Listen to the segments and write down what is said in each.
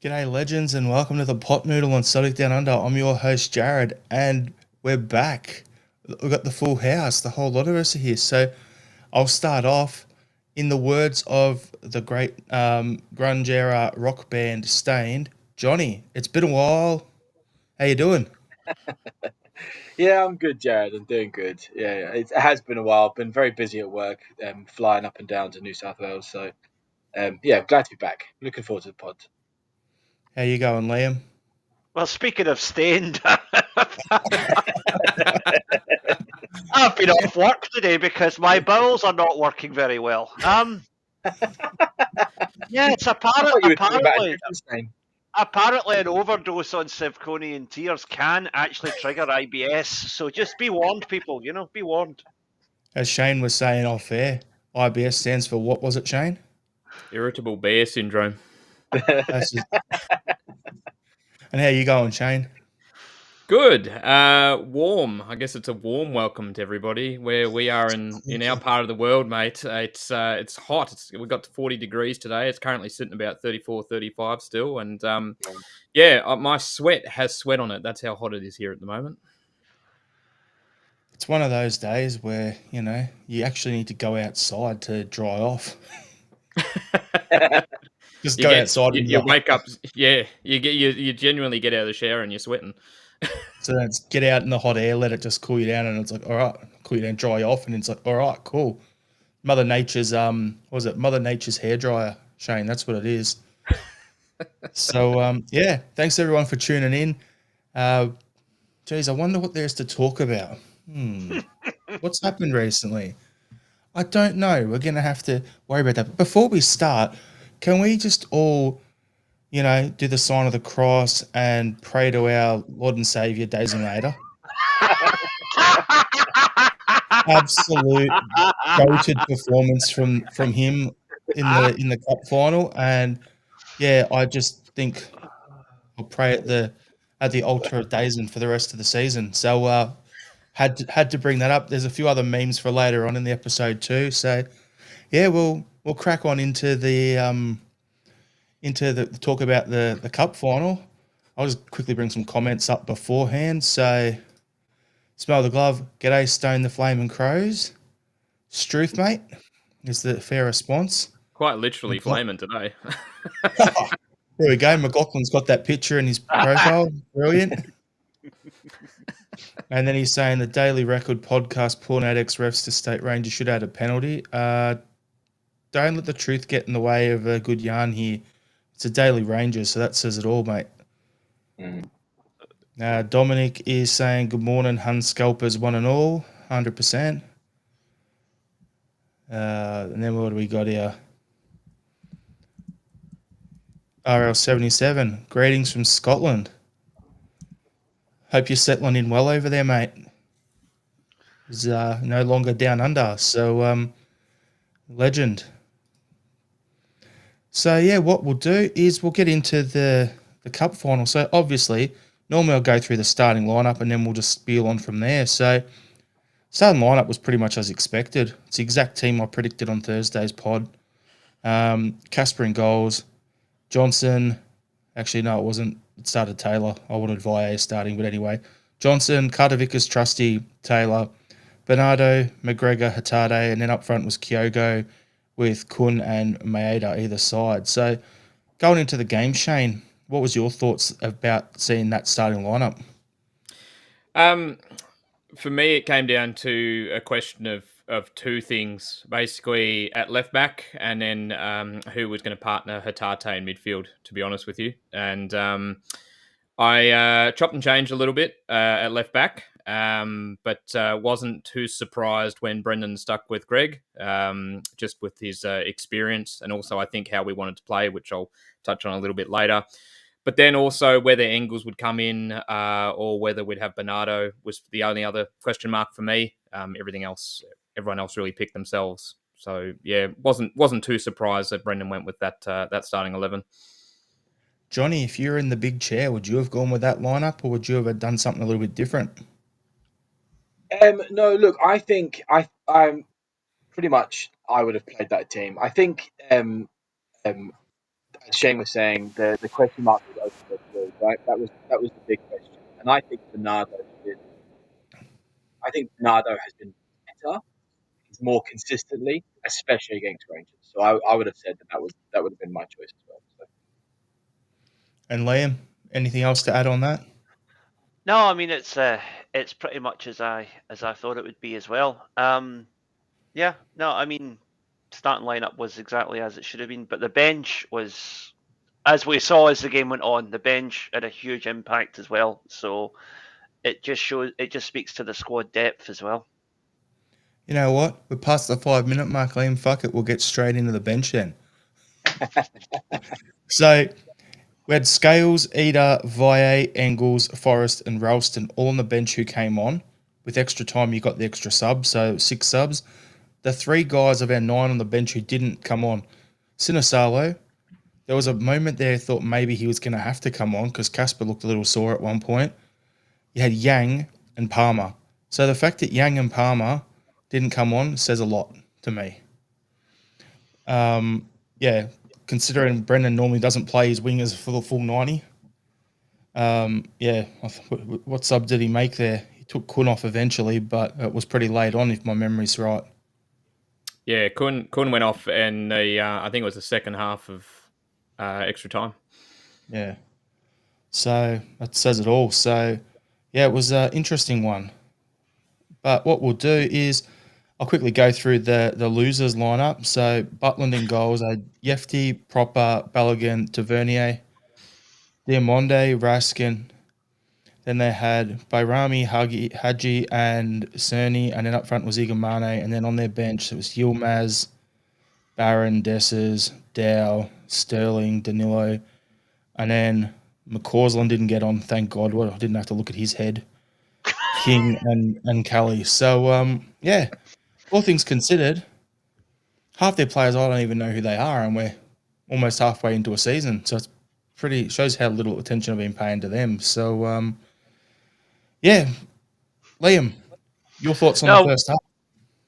G'day, legends, and welcome to the Pot Noodle on Celtic Down Under. I'm your host, Jared, and we're back. We've got the full house. The whole lot of us are here. So I'll start off in the words of the great grunge era rock band Stained. Johnny, it's been a while. How you doing? Yeah, I'm good, Jared. I'm doing good. Yeah, it has been a while. Been very busy at work, flying up and down to New South Wales. So, yeah, glad to be back. Looking forward to the pod. How you going, Liam? Well, speaking of stained, I've been off work today because my bowels are not working very well. Yeah, it's I thought you were talking about a apparently different stain. apparently an overdose on Sevconian tears can actually trigger IBS. So just be warned, people. Be warned. As Shane was saying off air, IBS stands for what was it, Shane? Irritable bear syndrome. That's just... And how you going, Shane? Good. Warm. I guess it's a warm welcome to everybody. Where we are in our part of the world, mate. It's hot. We got to 40 degrees today. It's currently sitting about 34, 35 still. And my sweat has sweat on it. That's how hot it is here at the moment. It's one of those days where, you actually need to go outside to dry off. Just go outside. You wake up. Yeah, you genuinely get out of the shower and you're sweating. So it's get out in the hot air, let it just cool you down, and it's like, all right, cool you down, dry you off, and it's like, all right, cool. Mother Nature's what was it? Mother Nature's hairdryer, Shane. That's what it is. So yeah, thanks everyone for tuning in. Geez, I wonder what there's to talk about. What's happened recently? I don't know. We're gonna have to worry about that. But before we start, can we just all, do the sign of the cross and pray to our Lord and Savior, Designator? Absolute goated performance from him in the cup final, and yeah, I just think I'll pray at the altar of Dazen for the rest of the season. So had to bring that up. There's a few other memes for later on in the episode too. So yeah, we'll crack on into the talk about the cup final. I'll just quickly bring some comments up beforehand. So, smell the glove. G'day, Stone the Flaming Crows. Struth, mate, is the fair response. Quite literally flaming today. There we go. McLaughlin's got that picture in his profile. Brilliant. And then he's saying the Daily Record podcast pulling out ex-refs to State Rangers should add a penalty. Don't let the truth get in the way of a good yarn here. It's a Daily Rangers, so that says it all, mate. Dominic is saying, good morning, Hun Scalpers, one and all, 100%. And then what do we got here? RL77, greetings from Scotland. Hope you're settling in well over there, mate. It's no longer down under, so legend. So yeah, what we'll do is we'll get into the cup final. So obviously, normally I'll go through the starting lineup and then we'll just spiel on from there. So starting lineup was pretty much as expected. It's the exact team I predicted on Thursday's pod. Casper in goals. Johnson. Actually, no, it wasn't. It started Taylor. I wanted Valle starting, but anyway. Johnson, Carter Vickers, Trusty, Taylor, Bernardo, McGregor, Hatade, and then up front was Kyogo with Kun and Maeda either side. So going into the game, Shane, what was your thoughts about seeing that starting lineup? For me, it came down to a question of two things, basically at left back and then who was going to partner Hatate in midfield, to be honest with you. And I chopped and changed a little bit at left back, but wasn't too surprised when Brendan stuck with Greg, just with his experience and also I think how we wanted to play, which I'll touch on a little bit later. But then also whether Engels would come in or whether we'd have Bernardo was the only other question mark for me. Everyone else really picked themselves. So yeah, wasn't too surprised that Brendan went with that starting 11. Johnny, if you're in the big chair, would you have gone with that lineup or would you have done something a little bit different? No, look, I think I'm pretty much I would have played that team. I think as Shane was saying, the question mark was over midfield, right? That was the big question, and I think Bernardo has been better. He's more consistently, especially against Rangers. So I would have said that would have been my choice as well. So. And Liam, anything else to add on that? No, I mean it's pretty much as I thought it would be as well. Yeah, no, I mean starting lineup was exactly as it should have been, but the bench was, as we saw as the game went on, the bench had a huge impact as well. So it just speaks to the squad depth as well. You know what? We're past the 5-minute mark, Liam. Fuck it. We'll get straight into the bench then. So we had Scales, Eder, Valle, Engels, Forrest, and Ralston all on the bench who came on. With extra time, you got the extra subs, so 6 subs. The 3 guys of our 9 on the bench who didn't come on. Sinisalo, there was a moment there I thought maybe he was going to have to come on because Casper looked a little sore at one point. You had Yang and Palmer. So the fact that Yang and Palmer didn't come on says a lot to me. Yeah, considering Brendan normally doesn't play his wingers for the full 90. Yeah, what sub did he make there? He took Kun off eventually, but it was pretty late on if my memory's right. Yeah, Kun went off in the I think it was the second half of extra time. Yeah. So that says it all. So, yeah, it was an interesting one. But what we'll do is I'll quickly go through the losers lineup. So Butland in goals had Yefty, Proper, Balogun, Tavernier, Diamonde, Raskin. Then they had Bayrami, Haji, and Cerny. And then up front was Igamane. And then on their bench, it was Yilmaz, Barron, Dessers, Dow, Sterling, Danilo. And then McCausland didn't get on, thank God. Well, I didn't have to look at his head. King and Kelly. So, yeah, all things considered, half their players, I don't even know who they are, and we're almost halfway into a season. So it's shows how little attention I've been paying to them. So, yeah, Liam, your thoughts on the first half?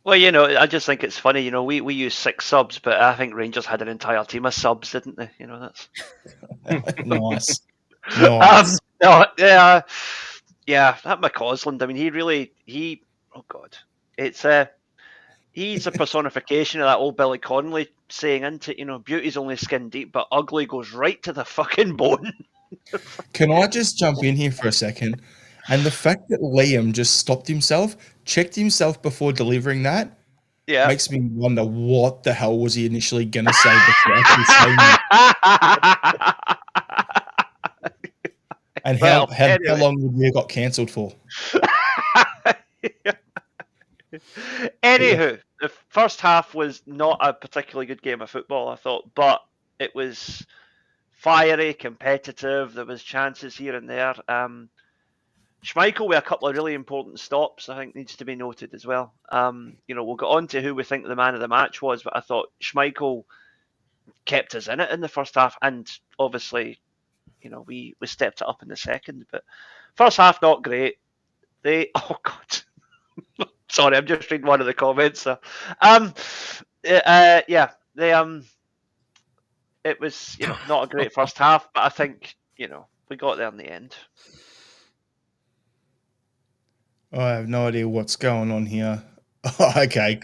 Well, I just think it's funny. We use 6 subs, but I think Rangers had an entire team of subs, didn't they? That's Nice. No, yeah, that McCausland. I mean, oh God, he's a personification of that old Billy Connolly saying, isn't it? Beauty's only skin deep, but ugly goes right to the fucking bone. Can I just jump in here for a second? And the fact that Liam just stopped himself, checked himself before delivering that, makes me wonder what the hell was he initially going to say before actually saying that. And how long would we have got cancelled for? Anywho, the first half was not a particularly good game of football, I thought, but it was fiery, competitive. There was chances here and there. Schmeichel with a couple of really important stops, I think, needs to be noted as well. We'll get on to who we think the man of the match was, but I thought Schmeichel kept us in it in the first half, and obviously, we stepped it up in the second. But first half, not great. Oh God, sorry, I'm just reading one of the comments. It was not a great first half, but I think we got there in the end. I have no idea what's going on here. Oh, okay.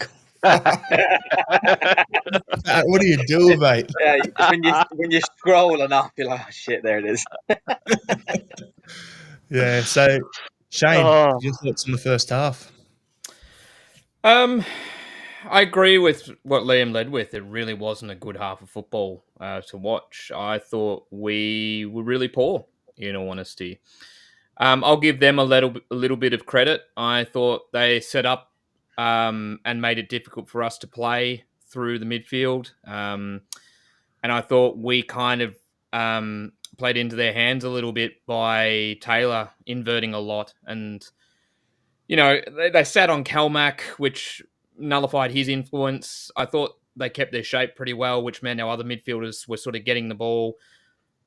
What do you do, mate? Yeah, when you scroll enough, you're like, oh, shit, there it is. Yeah. So, Shane, your thoughts on the first half? I agree with what Liam led with. It really wasn't a good half of football to watch. I thought we were really poor, in all honesty. I'll give them a little bit of credit. I thought they set up and made it difficult for us to play through the midfield. And I thought we kind of played into their hands a little bit by Taylor inverting a lot. And, they sat on Kalmack, which nullified his influence. I thought they kept their shape pretty well, which meant our other midfielders were sort of getting the ball,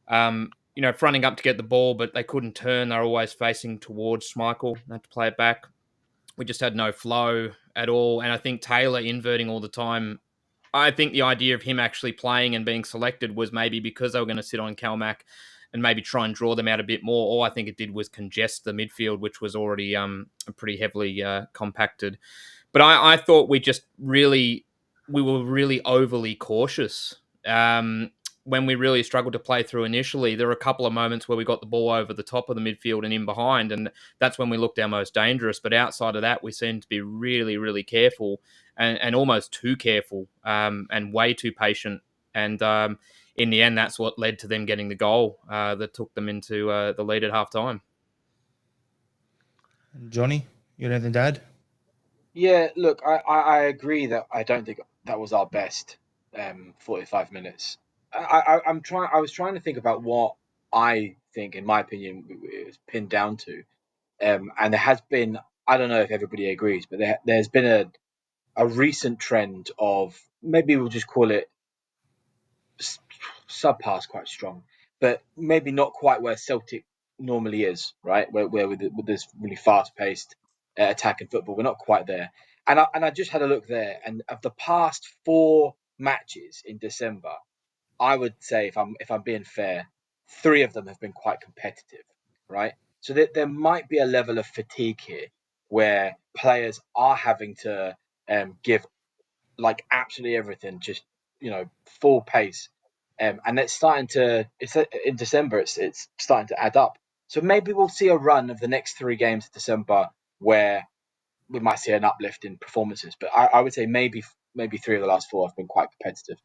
fronting up to get the ball, but they couldn't turn. They're always facing towards Schmeichel. They had to play it back. We just had no flow at all. And I think Taylor inverting all the time I think the idea of him actually playing and being selected was maybe because they were going to sit on Calmac and maybe try and draw them out a bit more. All I think it did was congest the midfield, which was already pretty heavily compacted. But I thought we were really overly cautious. When we really struggled to play through initially, there were a couple of moments where we got the ball over the top of the midfield and in behind, and that's when we looked our most dangerous. But outside of that, we seemed to be really, really careful and almost too careful and way too patient. And in the end, that's what led to them getting the goal that took them into the lead at half time. Johnny, you got anything to add? Yeah, look, I agree that I don't think that was our best 45 minutes. I was trying to think about what I think, in my opinion, it was pinned down to. And there has been, I don't know if everybody agrees, but there's been a recent trend of, maybe we'll just call it subpar, is quite strong, but maybe not quite where Celtic normally is, right? Where with this really fast paced attack in football, we're not quite there. And I just had a look there, and of the past 4 matches in December, I would say, if I'm being fair, 3 of them have been quite competitive, right? So there might be a level of fatigue here where players are having to give like absolutely everything, just full pace, and it's in December. It's starting to add up. So maybe we'll see a run of the next 3 games of December where we might see an uplift in performances. But I would say maybe 3 of the last 4 have been quite competitive.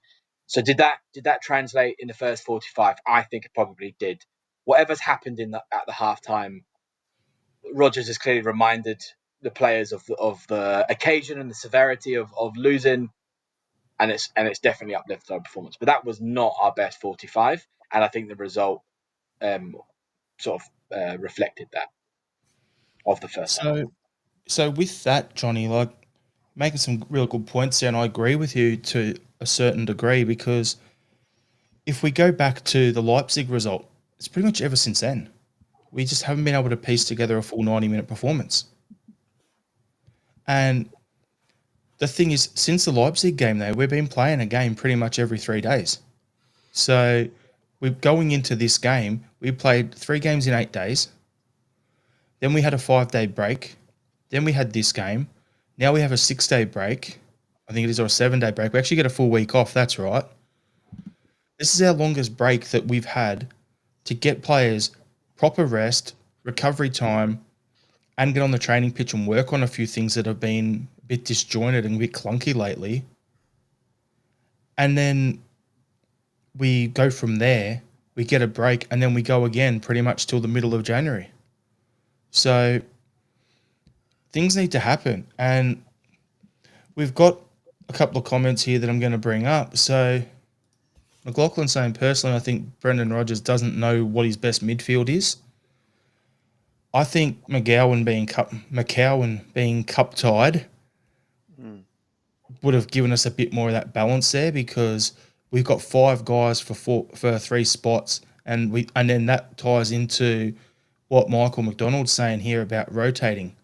So did that translate in the first 45? I think it probably did. Whatever's happened at the halftime, Rodgers has clearly reminded the players of the occasion and the severity of losing, and it's definitely uplifted our performance. But that was not our best 45, and I think the result sort of reflected that of the first half. So with that, Johnny, like making some real good points there, and I agree with you to a certain degree, because if we go back to the Leipzig result, it's pretty much ever since then. We just haven't been able to piece together a full 90-minute performance. And the thing is, since the Leipzig game, though, we've been playing a game pretty much every 3 days. So we're going into this game, we played 3 games in 8 days. Then we had a 5-day break. Then we had this game. Now we have a 6-day break. I think it is, or a 7-day break. We actually get a full week off. That's right. This is our longest break that we've had to get players proper rest, recovery time, and get on the training pitch and work on a few things that have been a bit disjointed and a bit clunky lately. And then we go from there, we get a break, and then we go again pretty much till the middle of January. So things need to happen. And we've got a couple of comments here that I'm going to bring up. So McLaughlin saying, personally, I think Brendan Rodgers doesn't know what his best midfield is. I think McGowan being cup tied would have given us a bit more of that balance there, because we've got 5 guys for 3 spots, and then that ties into what Michael McDonald's saying here about rotating.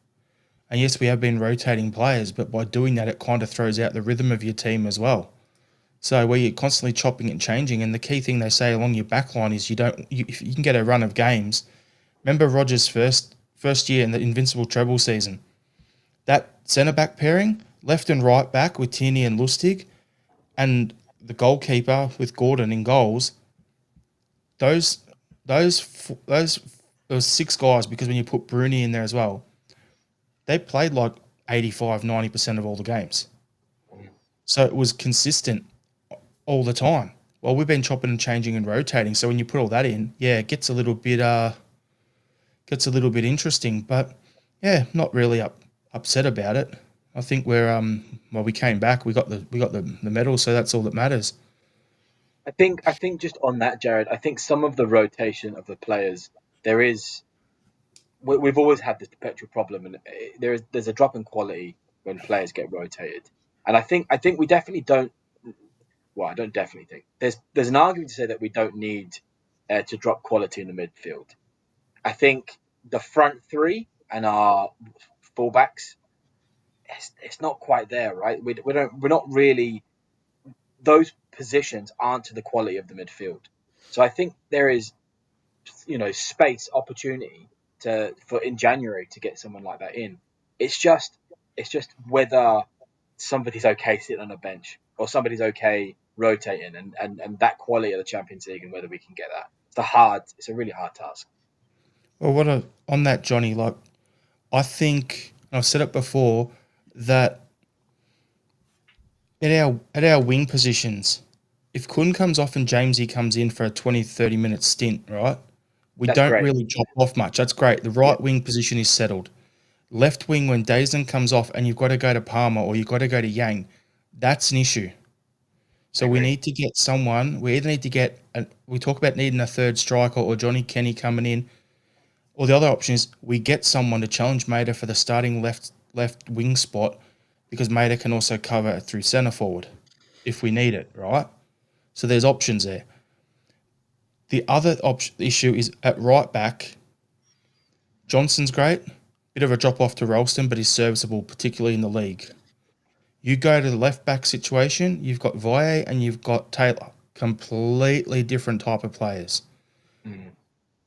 And yes, we have been rotating players, but by doing that, it kind of throws out the rhythm of your team as well. So where you're constantly chopping and changing, and the key thing they say along your back line is if you can get a run of games. Remember Rodgers' first year in the Invincible treble season, that centre-back pairing, left and right back with Tierney and Lustig, and the goalkeeper with Gordon in goals, those 6 guys, because when you put Bruni in there as well, they played like 85-90% of all the games. So it was consistent all the time. Well, we've been chopping and changing and rotating. So when you put all that in, yeah, it gets a little bit interesting. But yeah, not really upset about it. I think we came back. We got the medal, so that's all that matters. I think just on that, Jared, I think some of the rotation of the players, we've always had this perpetual problem, and there's a drop in quality when players get rotated. And I think we definitely don't. Well, I don't definitely think there's an argument to say that we don't need to drop quality in the midfield. I think the front 3 and our fullbacks, it's not quite there, right? We're not really those positions aren't to the quality of the midfield. So I think there is, space, opportunity for in January to get someone like that in. It's just whether somebody's okay sitting on a bench or somebody's okay rotating, and that quality of the Champions League, and whether we can get that. It's a really hard task. Well, on that, Johnny, like, I think, and I've said it before, that at our wing positions, if Kun comes off and Jamesy comes in for a 20, 30-minute stint, right, we That's don't great. really drop off much. That's great. The right wing position is settled. Left wing, when Dazin comes off and you've got to go to Palmer or you've got to go to Yang, that's an issue. So we need to get someone. We either need to get we talk about needing a third striker or Johnny Kenny coming in, or the other option is we get someone to challenge Maida for the starting left wing spot, because Maida can also cover through centre forward if we need it, right? So there's options there. The other issue is at right back. Johnson's great, bit of a drop off to Ralston, but he's serviceable, particularly in the league. You go to the left back situation, you've got Valle and you've got Taylor, completely different type of players.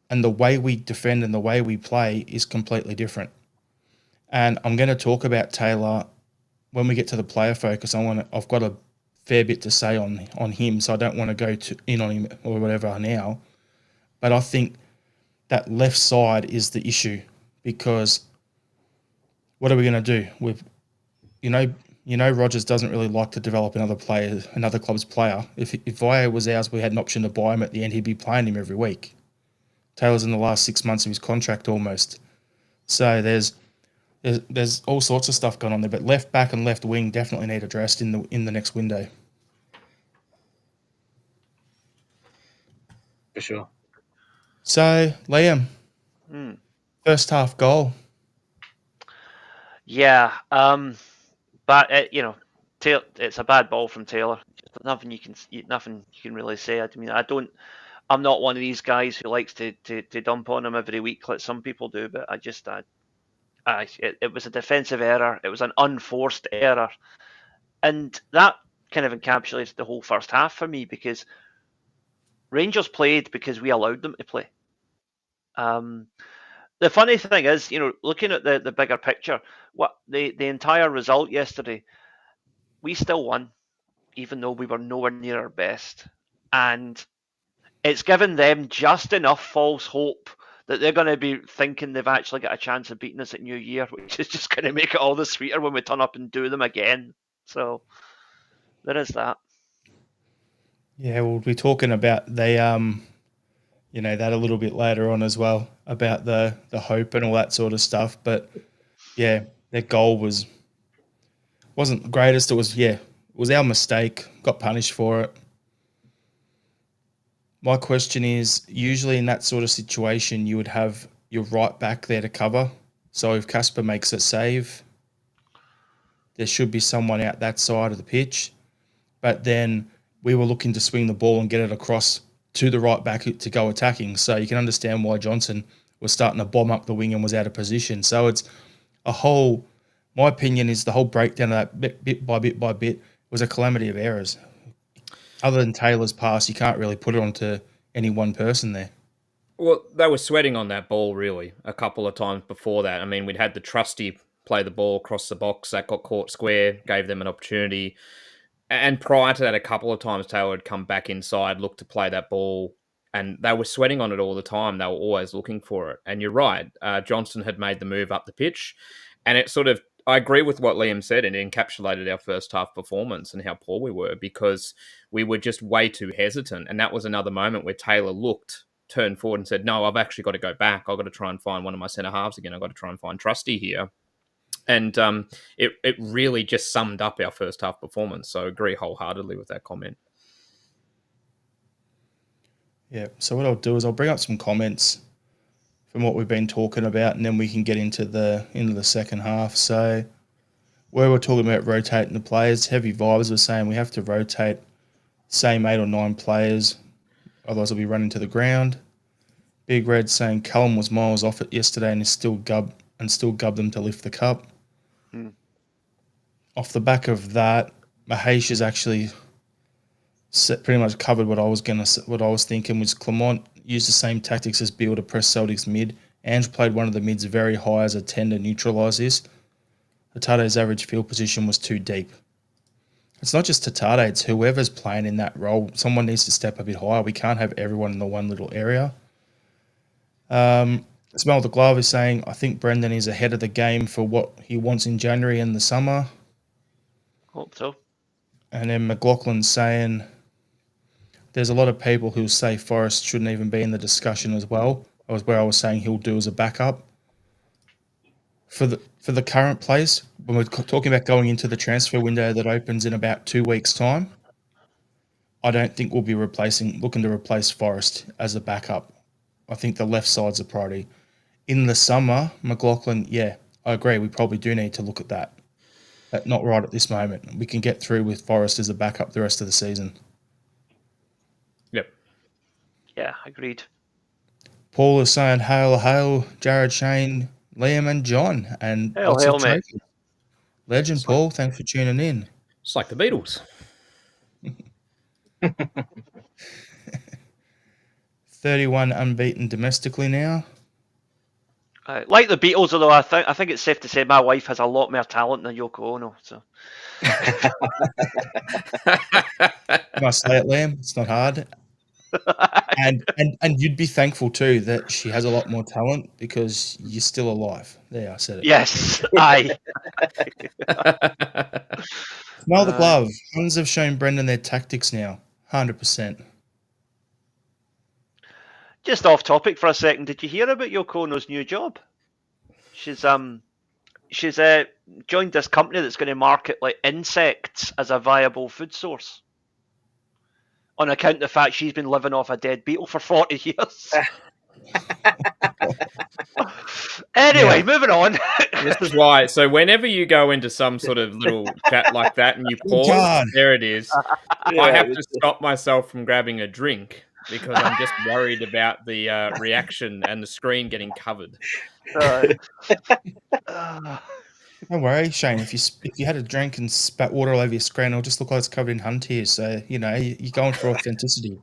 And the way we defend and the way we play is completely different. And I'm going to talk about Taylor when we get to the player focus. I've got a fair bit to say on him, so I don't want to go in on him or whatever now. But I think that left side is the issue, because what are we going to do? Rodgers doesn't really like to develop another club's player. If Valle was ours, we had an option to buy him at the end, he'd be playing him every week. Taylor's in the last 6 months of his contract almost. So there's all sorts of stuff going on there, but left back and left wing definitely need addressed in the next window. For sure. So, Liam, first half goal. Yeah, but it's a bad ball from Taylor. Nothing you can really say. I mean, I'm not one of these guys who likes to dump on him every week like some people do, but it was a defensive error. It was an unforced error, and that kind of encapsulates the whole first half for me, because Rangers played because we allowed them to play. The funny thing is, looking at the bigger picture, what the entire result yesterday, we still won, even though we were nowhere near our best, and it's given them just enough false hope that they're going to be thinking they've actually got a chance of beating us at New Year, which is just going to make it all the sweeter when we turn up and do them again. So there is that. Yeah, we'll be talking about that a little bit later on as well, about the hope and all that sort of stuff. But yeah, their goal wasn't the greatest. It was our mistake. Got punished for it. My question is, usually in that sort of situation, you would have your right back there to cover. So if Casper makes a save, there should be someone out that side of the pitch. But then we were looking to swing the ball and get it across to the right back to go attacking. So you can understand why Johnson was starting to bomb up the wing and was out of position. So it's my opinion is the whole breakdown of that bit by bit was a calamity of errors. Other than Taylor's pass, you can't really put it onto any one person there. Well, they were sweating on that ball, really, a couple of times before that. I mean, we'd had the trusty play the ball across the box. That got caught square, gave them an opportunity. And prior to that, a couple of times Taylor had come back inside, looked to play that ball, and they were sweating on it all the time. They were always looking for it. And you're right, Johnson had made the move up the pitch, and it sort of, I agree with what Liam said, and it encapsulated our first half performance and how poor we were, because we were just way too hesitant. And that was another moment where Taylor turned forward and said, no, I've actually got to go back. I've got to try and find one of my centre halves again. I've got to try and find Trusty here. And it really just summed up our first half performance. So I agree wholeheartedly with that comment. Yeah, so what I'll do is I'll bring up some comments from what we've been talking about, and then we can get into the second half. So where we're talking about rotating the players, Heavy Vibes was saying we have to rotate same 8 or 9 players, otherwise we'll be running to the ground. Big Red saying Callum was miles off it yesterday and is still gubbed them to lift the cup. Off the back of that, Mahesh is actually pretty much covered what I was thinking. Was Clement used the same tactics as Beale to press Celtic's mid. Ange played one of the mids very high as a 10 to neutralise this. Tatade's average field position was too deep. It's not just Tatade, it's whoever's playing in that role. Someone needs to step a bit higher. We can't have everyone in the one little area. Smell the Glove is saying, I think Brendan is ahead of the game for what he wants in January and the summer. Hope so. And then McLaughlin's saying, there's a lot of people who say Forrest shouldn't even be in the discussion as well. That was where I was saying he'll do as a backup. For the current place, when we're talking about going into the transfer window that opens in about 2 weeks' time, I don't think we'll be looking to replace Forrest as a backup. I think the left side's a priority. In the summer, McLaughlin, yeah, I agree. We probably do need to look at that. But not right at this moment. We can get through with Forrest as a backup the rest of the season. Yep. Yeah, agreed. Paul is saying, hail, hail, Jared, Shane, Liam and John. And Hail, lots hail, of mate. trophies. Legend, Paul. Thanks for tuning in. It's like the Beatles. 31 unbeaten domestically now. Like the Beatles, although I think it's safe to say my wife has a lot more talent than Yoko Ono. So Can I say it, Liam? It's not hard. And you'd be thankful too that she has a lot more talent because you're still alive. There, I said it. yes, aye. Smell the glove. Huns have shown Brendan their tactics now. 100%. Just off topic for a second. Did you hear about Yoko Ono's new job? She's joined this company that's going to market like insects as a viable food source. On account of the fact she's been living off a dead beetle for 40 years. Anyway, Yeah. moving on. This is why. So whenever you go into some sort of little chat like that and you pause, God. there it is. Yeah, I have to stop myself from grabbing a drink because I'm just worried about the reaction and the screen getting covered. Don't worry, Shane. If you had a drink and spat water all over your screen, it'll just look like it's covered in hunt here. So, you're going for authenticity.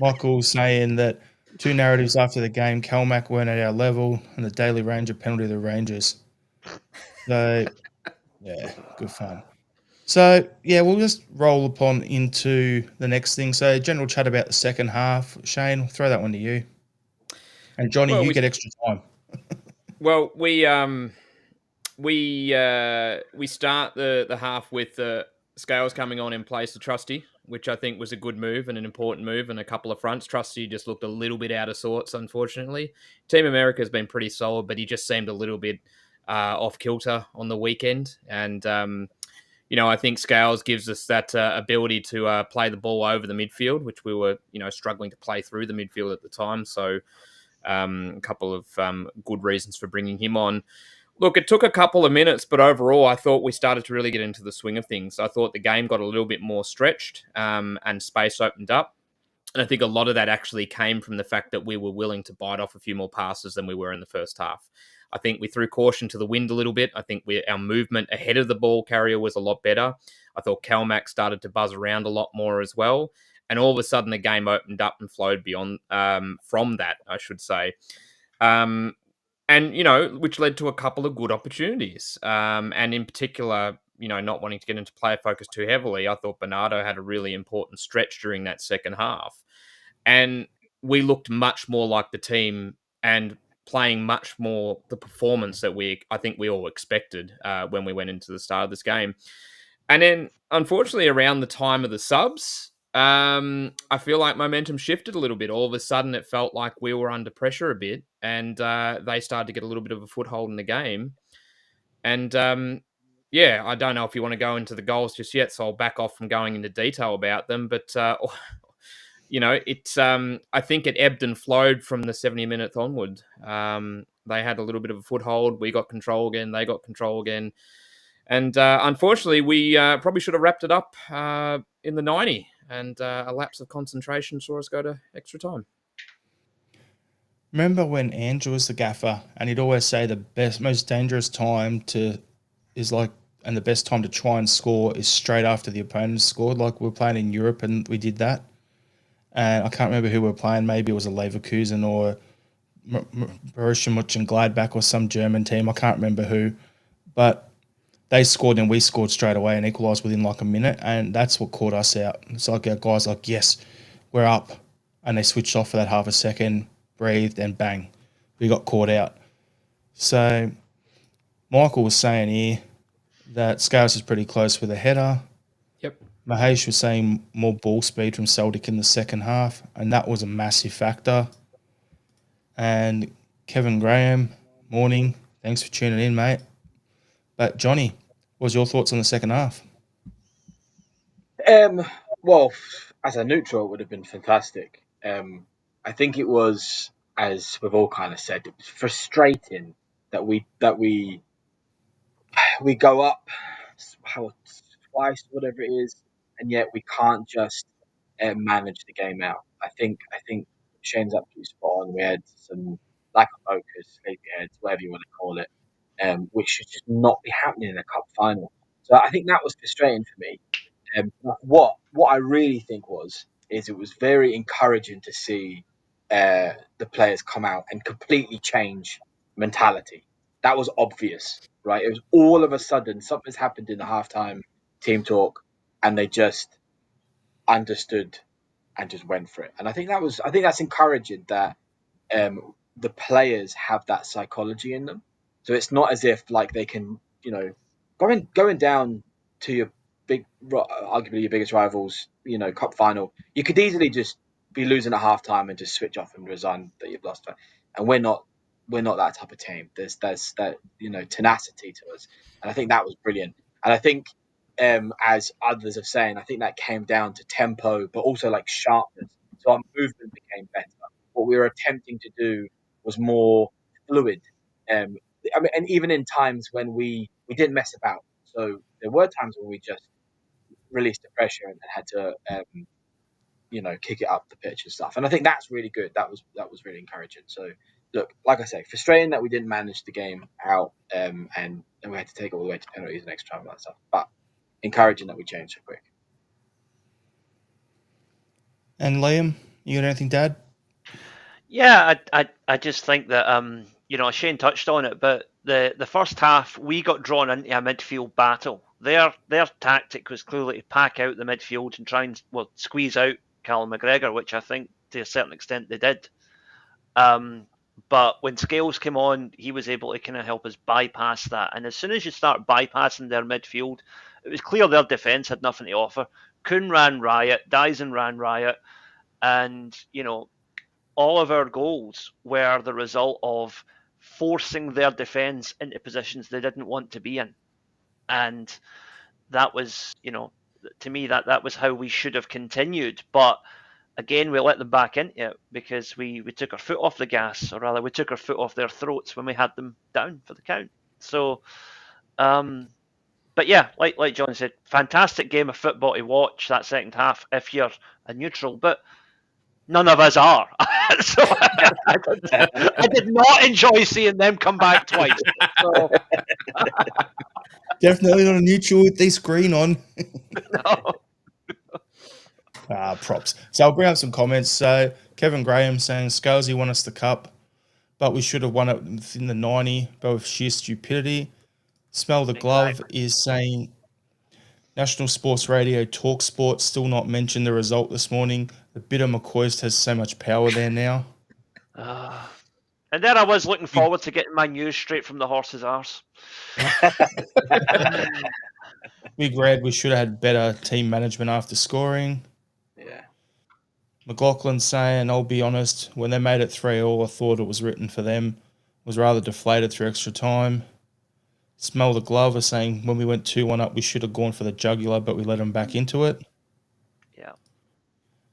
Michael's saying that 2 narratives after the game, Calmac weren't at our level and the Daily Ranger penalty of the Rangers. So, yeah, good fun. So, yeah, we'll just roll upon into the next thing. So, general chat about the second half. Shane, I'll throw that one to you. And Johnny, Well, you we- get extra time. Well, we start the half with Scales coming on in place of Trusty, which I think was a good move and an important move on a couple of fronts. Trusty just looked a little bit out of sorts, unfortunately. Team America has been pretty solid, but he just seemed a little bit off kilter on the weekend. And, I think Scales gives us that ability to play the ball over the midfield, which we were, struggling to play through the midfield at the time. So a couple of good reasons for bringing him on. Look, it took a couple of minutes, but overall, I thought we started to really get into the swing of things. I thought the game got a little bit more stretched and space opened up. And I think a lot of that actually came from the fact that we were willing to bite off a few more passes than we were in the first half. I think we threw caution to the wind a little bit. I think our movement ahead of the ball carrier was a lot better. I thought Calmac started to buzz around a lot more as well. And all of a sudden, the game opened up and flowed beyond from that, I should say. Which led to a couple of good opportunities. And in particular, not wanting to get into player focus too heavily, I thought Bernardo had a really important stretch during that second half. And we looked much more like the team and playing much more the performance that I think we all expected when we went into the start of this game. And then, unfortunately, around the time of the subs, I feel like momentum shifted a little bit. All of a sudden, it felt like we were under pressure a bit, and they started to get a little bit of a foothold in the game. And I don't know if you want to go into the goals just yet, so I'll back off from going into detail about them. But I think it ebbed and flowed from the 70 minutes onward. They had a little bit of a foothold. We got control again. They got control again. And unfortunately, we probably should have wrapped it up in the 90. And a lapse of concentration saw us go to extra time. Remember when Andrew was the gaffer and he'd always say the best, most dangerous time is like and the best time to try and score is straight after the opponent scored. Like we were playing in Europe and we did that. And I can't remember who we were playing. Maybe it was a Leverkusen or Borussia Mönchengladbach or some German team. I can't remember who. But they scored and we scored straight away and equalised within like a minute. And that's what caught us out. It's like our guys like, yes, we're up. And they switched off for that half a second, breathed, and bang, we got caught out. So Michael was saying here that Scales is pretty close with a header. Yep. Mahesh was saying more ball speed from Celtic in the second half, and that was a massive factor. And Kevin Graham, morning. Thanks for tuning in, mate. But Johnny, what was your thoughts on the second half? Well, as a neutral, it would have been fantastic. I think it was, as we've all kind of said, it was frustrating that we go up twice, whatever it is, and yet we can't just manage the game out. I think Shane's absolutely spot on. We had some lack of focus, sleepy heads, whatever you want to call it, which should just not be happening in a cup final. So I think that was frustrating for me. What I really think is it was very encouraging to see the players come out and completely change mentality. That was obvious, right? It was all of a sudden something's happened in the halftime team talk, and they just understood and just went for it. And I think that's encouraging that the players have that psychology in them. So it's not as if like they can, going down to your arguably your biggest rivals, cup final, you could easily just be losing at halftime and just switch off and resign that you've lost. And we're not that type of team. There's that tenacity to us, and I think that was brilliant. And I think, as others have saying, I think that came down to tempo, but also like sharpness. So our movement became better. What we were attempting to do was more fluid. And even in times when we didn't mess about. So there were times when we just released the pressure and had to, kick it up the pitch and stuff. And I think that's really good. That was really encouraging. So look, like I say, frustrating that we didn't manage the game out, and we had to take it all the way to penalties and extra time and that stuff. But encouraging that we changed so quick. And Liam, you got anything to add? Yeah, I just think that Shane touched on it, but the first half we got drawn into a midfield battle. Their tactic was clearly to pack out the midfield and try and squeeze out Callum McGregor, which I think to a certain extent they did. But when Scales came on, he was able to kind of help us bypass that. And as soon as you start bypassing their midfield, it was clear their defence had nothing to offer. Kuhn ran riot, Dyson ran riot, and all of our goals were the result of forcing their defence into positions they didn't want to be in. And that was, to me, that was how we should have continued. But again, we let them back into it because we took our foot off the gas, or rather we took our foot off their throats when we had them down for the count. So, but yeah, like John said, fantastic game of football to watch that second half if you're a neutral. But none of us are. So I did not enjoy seeing them come back twice. So. Definitely not a neutral with this screen on. No. Props. So I'll bring up some comments. So Kevin Graham saying Scalesy won us the cup, but we should have won it within the 90, but with sheer stupidity. Smell the Glove is saying National Sports Radio Talk Sport still not mentioned the result this morning. The bitter McCoist has so much power there now. And then I was looking forward to getting my news straight from the horse's arse. Big Red, we should have had better team management after scoring. Yeah. McLaughlin saying, I'll be honest, when they made it 3-3, I thought it was written for them. Was rather deflated through extra time. Smell the Glove is saying, when we went 2-1 up, we should have gone for the jugular, but we let them back into it. Yeah.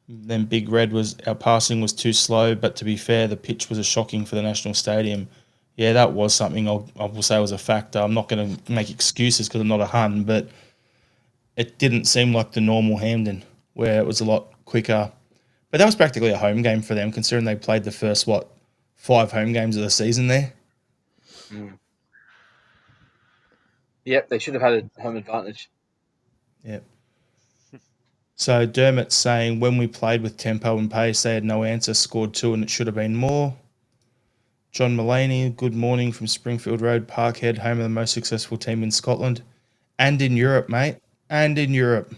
Then Big Red was, our passing was too slow, but to be fair, the pitch was a shocking for the National Stadium. Yeah, that was something I will say was a factor. I'm not going to make excuses because I'm not a Hun, but it didn't seem like the normal Hampden, where it was a lot quicker. But that was practically a home game for them, considering they played the first, 5 home games of the season there. Mm. Yep, they should have had a home advantage. Yep. So Dermot's saying when we played with tempo and pace, they had no answer, scored 2 and it should have been more. John Mullaney, good morning from Springfield Road, Parkhead, home of the most successful team in Scotland. And in Europe, mate. And in Europe.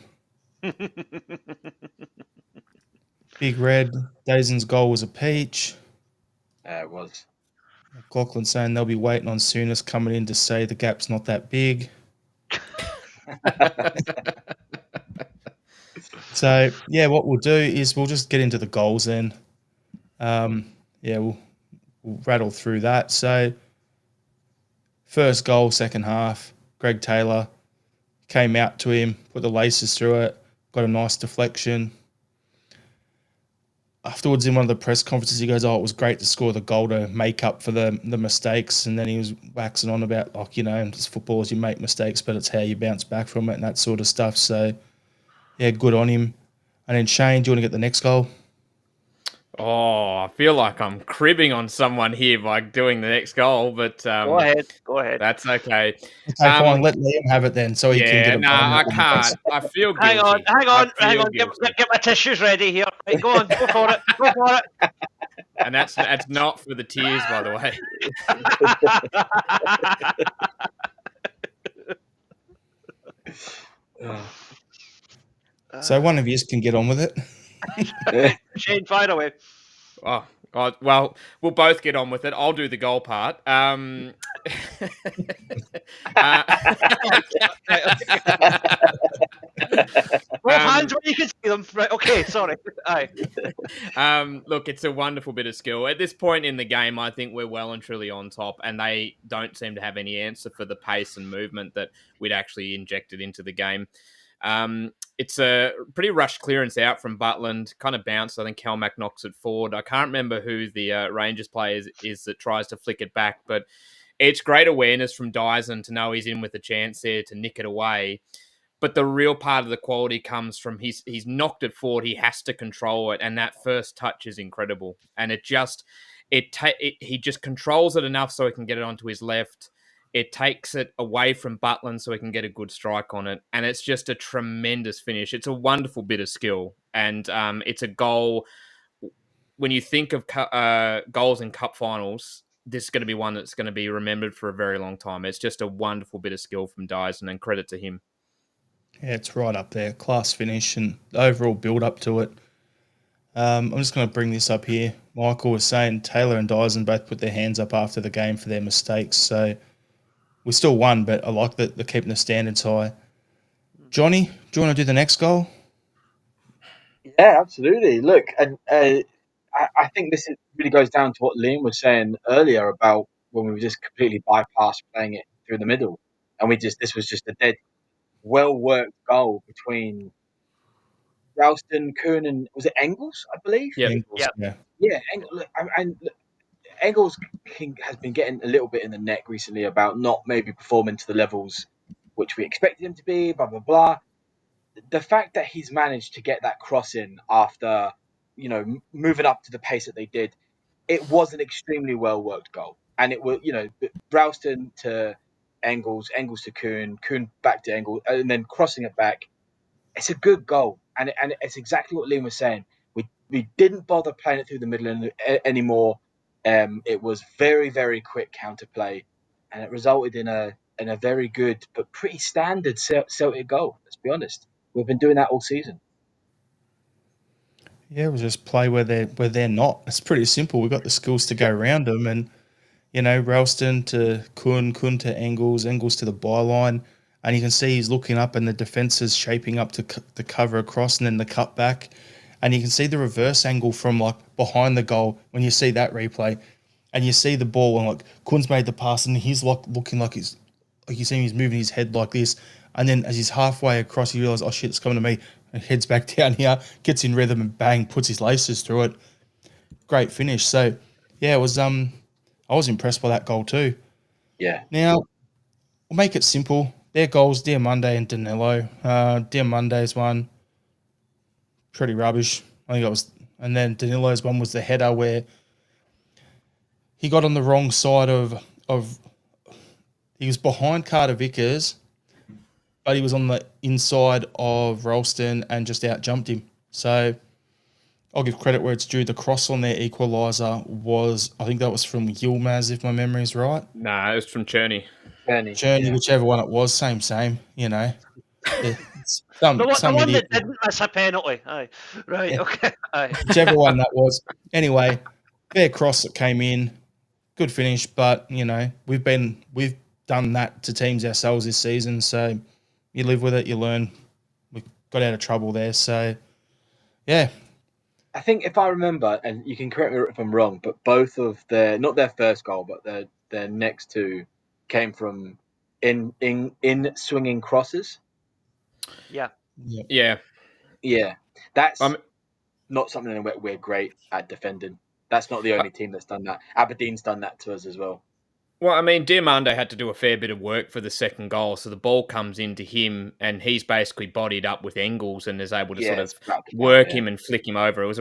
Big Red, Dazen's goal was a peach. It was. McLaughlin saying they'll be waiting on Souness coming in to say the gap's not that big. So, yeah, what we'll do is we'll just get into the goals then. We'll rattle through that. So, first goal, second half, Greg Taylor came out to him, put the laces through it, got a nice deflection. Afterwards, in one of the press conferences, he goes, "Oh, it was great to score the goal to make up for the mistakes." And then he was waxing on about, like, as footballers, you make mistakes, but it's how you bounce back from it and that sort of stuff. So, yeah, good on him. And then Shane, do you want to get the next goal? Oh, I feel like I'm cribbing on someone here by doing the next goal, but Go ahead. That's okay. Okay, fine. Let Liam have it then, so he can get a I can't. I feel guilty. Hang on. Get my tissues ready here. Right, go on, go for it. And that's not for the tears, by the way. So one of you can get on with it. Shane, fire away. Oh, God. Well, we'll both get on with it. I'll do the goal part. Hands where you can see them. Right, okay, sorry. Aye. Look, it's a wonderful bit of skill. At this point in the game, I think we're well and truly on top, and they don't seem to have any answer for the pace and movement that we'd actually injected into the game. It's a pretty rushed clearance out from Butland, kind of bounced. I think Kelmack knocks it forward. I can't remember who the Rangers player is that tries to flick it back, but it's great awareness from Dyson to know he's in with a chance there to nick it away. But the real part of the quality comes from he's knocked it forward. He has to control it, and that first touch is incredible. And he just controls it enough so he can get it onto his left. It takes it away from Butland so he can get a good strike on it. And it's just a tremendous finish. It's a wonderful bit of skill. And it's a goal. When you think of goals in cup finals, this is going to be one that's going to be remembered for a very long time. It's just a wonderful bit of skill from Dyson, and credit to him. Yeah, it's right up there. Class finish and the overall build up to it. I'm just going to bring this up here. Michael was saying Taylor and Dyson both put their hands up after the game for their mistakes. So we still won, but I like that they're keeping the standards high. Johnny, do you want to do the next goal? Yeah, absolutely. Look, and I think this really goes down to what Liam was saying earlier about when we just completely bypassed playing it through the middle, and this was just a dead, well-worked goal between Ralston, Kuhn, and was it Engels, I believe? Yep. Yeah. Engels has been getting a little bit in the neck recently about not maybe performing to the levels which we expected him to be, blah, blah, blah. The fact that he's managed to get that cross in after, moving up to the pace that they did, it was an extremely well-worked goal. And it was, Ralston to Engels to Kuhn back to Engels, and then crossing it back. It's a good goal. And it's exactly what Liam was saying. We didn't bother playing it through the middle anymore. It was very, very quick counterplay, and it resulted in a very good but pretty standard Celtic goal. Let's be honest, we've been doing that all season. Yeah, we'll just play where they're not. It's pretty simple. We've got the skills to go around them, and Ralston to Kuhn to Engels to the byline, and you can see he's looking up, and the defence is shaping up to cover across, and then the cut back. And you can see the reverse angle from like behind the goal when you see that replay, and you see the ball and like Kuhn's made the pass and he's like looking like you see him, he's moving his head like this, and then as he's halfway across, he realizes, oh shit, it's coming to me, and heads back down here, gets in rhythm and bang, puts his laces through it. Great finish. So yeah, it was I was impressed by that goal too. Yeah. Now we'll make it simple. Their goals, Diamande and Danilo. Diamande's one, pretty rubbish. I think it was, and then Danilo's one was the header where he got on the wrong side of He was behind Carter Vickers, but he was on the inside of Ralston and just out jumped him. So I'll give credit where it's due. The cross on their equaliser was, I think that was from Yilmaz, if my memory is right. Nah, it was from Cherney. Journey, whichever one it was, same, you know. It's some The one idiot. that didn't miss a penalty. Aye. Right, Yeah. okay. Aye. Whichever one that was. Anyway, fair cross that came in. Good finish, but, you know, we've done that to teams ourselves this season, so you live with it, you learn. We got out of trouble there, so, yeah. I think if I remember, and you can correct me if I'm wrong, but both of not their first goal, but their next two came from in swinging crosses. Yeah. Yeah. Yeah, that's not something that we're great at defending. That's not the only team that's done that. Aberdeen's done that to us as well. Well, I mean, Diamande had to do a fair bit of work for the second goal, so the ball comes into him, and he's basically bodied up with Engels and is able to sort of work him and flick him over. It was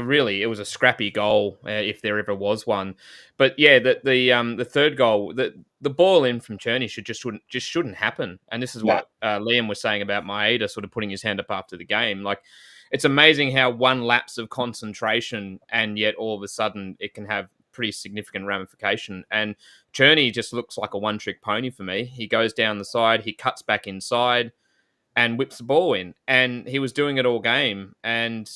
a scrappy goal if there ever was one. But yeah, the third goal, the ball in from Cherney shouldn't happen. And this is what Liam was saying about Maeda sort of putting his hand up after the game. Like, it's amazing how one lapse of concentration and yet all of a sudden it can have pretty significant ramification. And Cherney just looks like a one-trick pony for me. He goes down the side, he cuts back inside, and whips the ball in. And he was doing it all game. And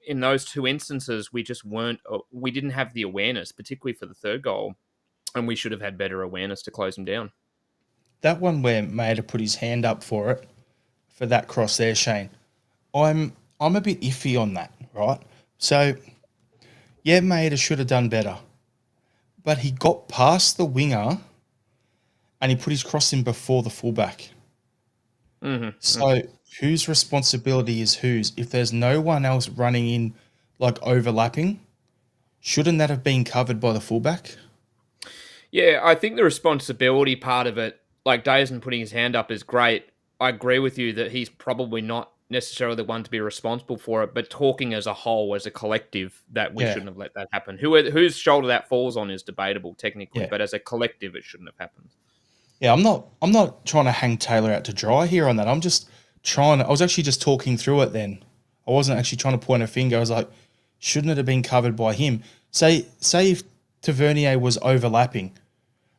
in those two instances, we didn't have the awareness, particularly for the third goal, and we should have had better awareness to close him down. That one where Maeda put his hand up for that cross there, Shane, I'm a bit iffy on that, right? So, yeah, Maeda should have done better. But he got past the winger and he put his cross in before the fullback. Mm-hmm. So whose responsibility is whose? If there's no one else running in, like, overlapping, shouldn't that have been covered by the fullback? Yeah, I think the responsibility part of it, like Dazen putting his hand up, is great. I agree with you that he's probably not necessarily the one to be responsible for it, but talking as a whole, as a collective, that we shouldn't have let that happen. Whose shoulder that falls on is debatable technically, but as a collective, it shouldn't have happened. Yeah, I'm not trying to hang Taylor out to dry here on that. I was actually just talking through it then. I wasn't actually trying to point a finger. I was like, shouldn't it have been covered by him? Say if Tavernier was overlapping,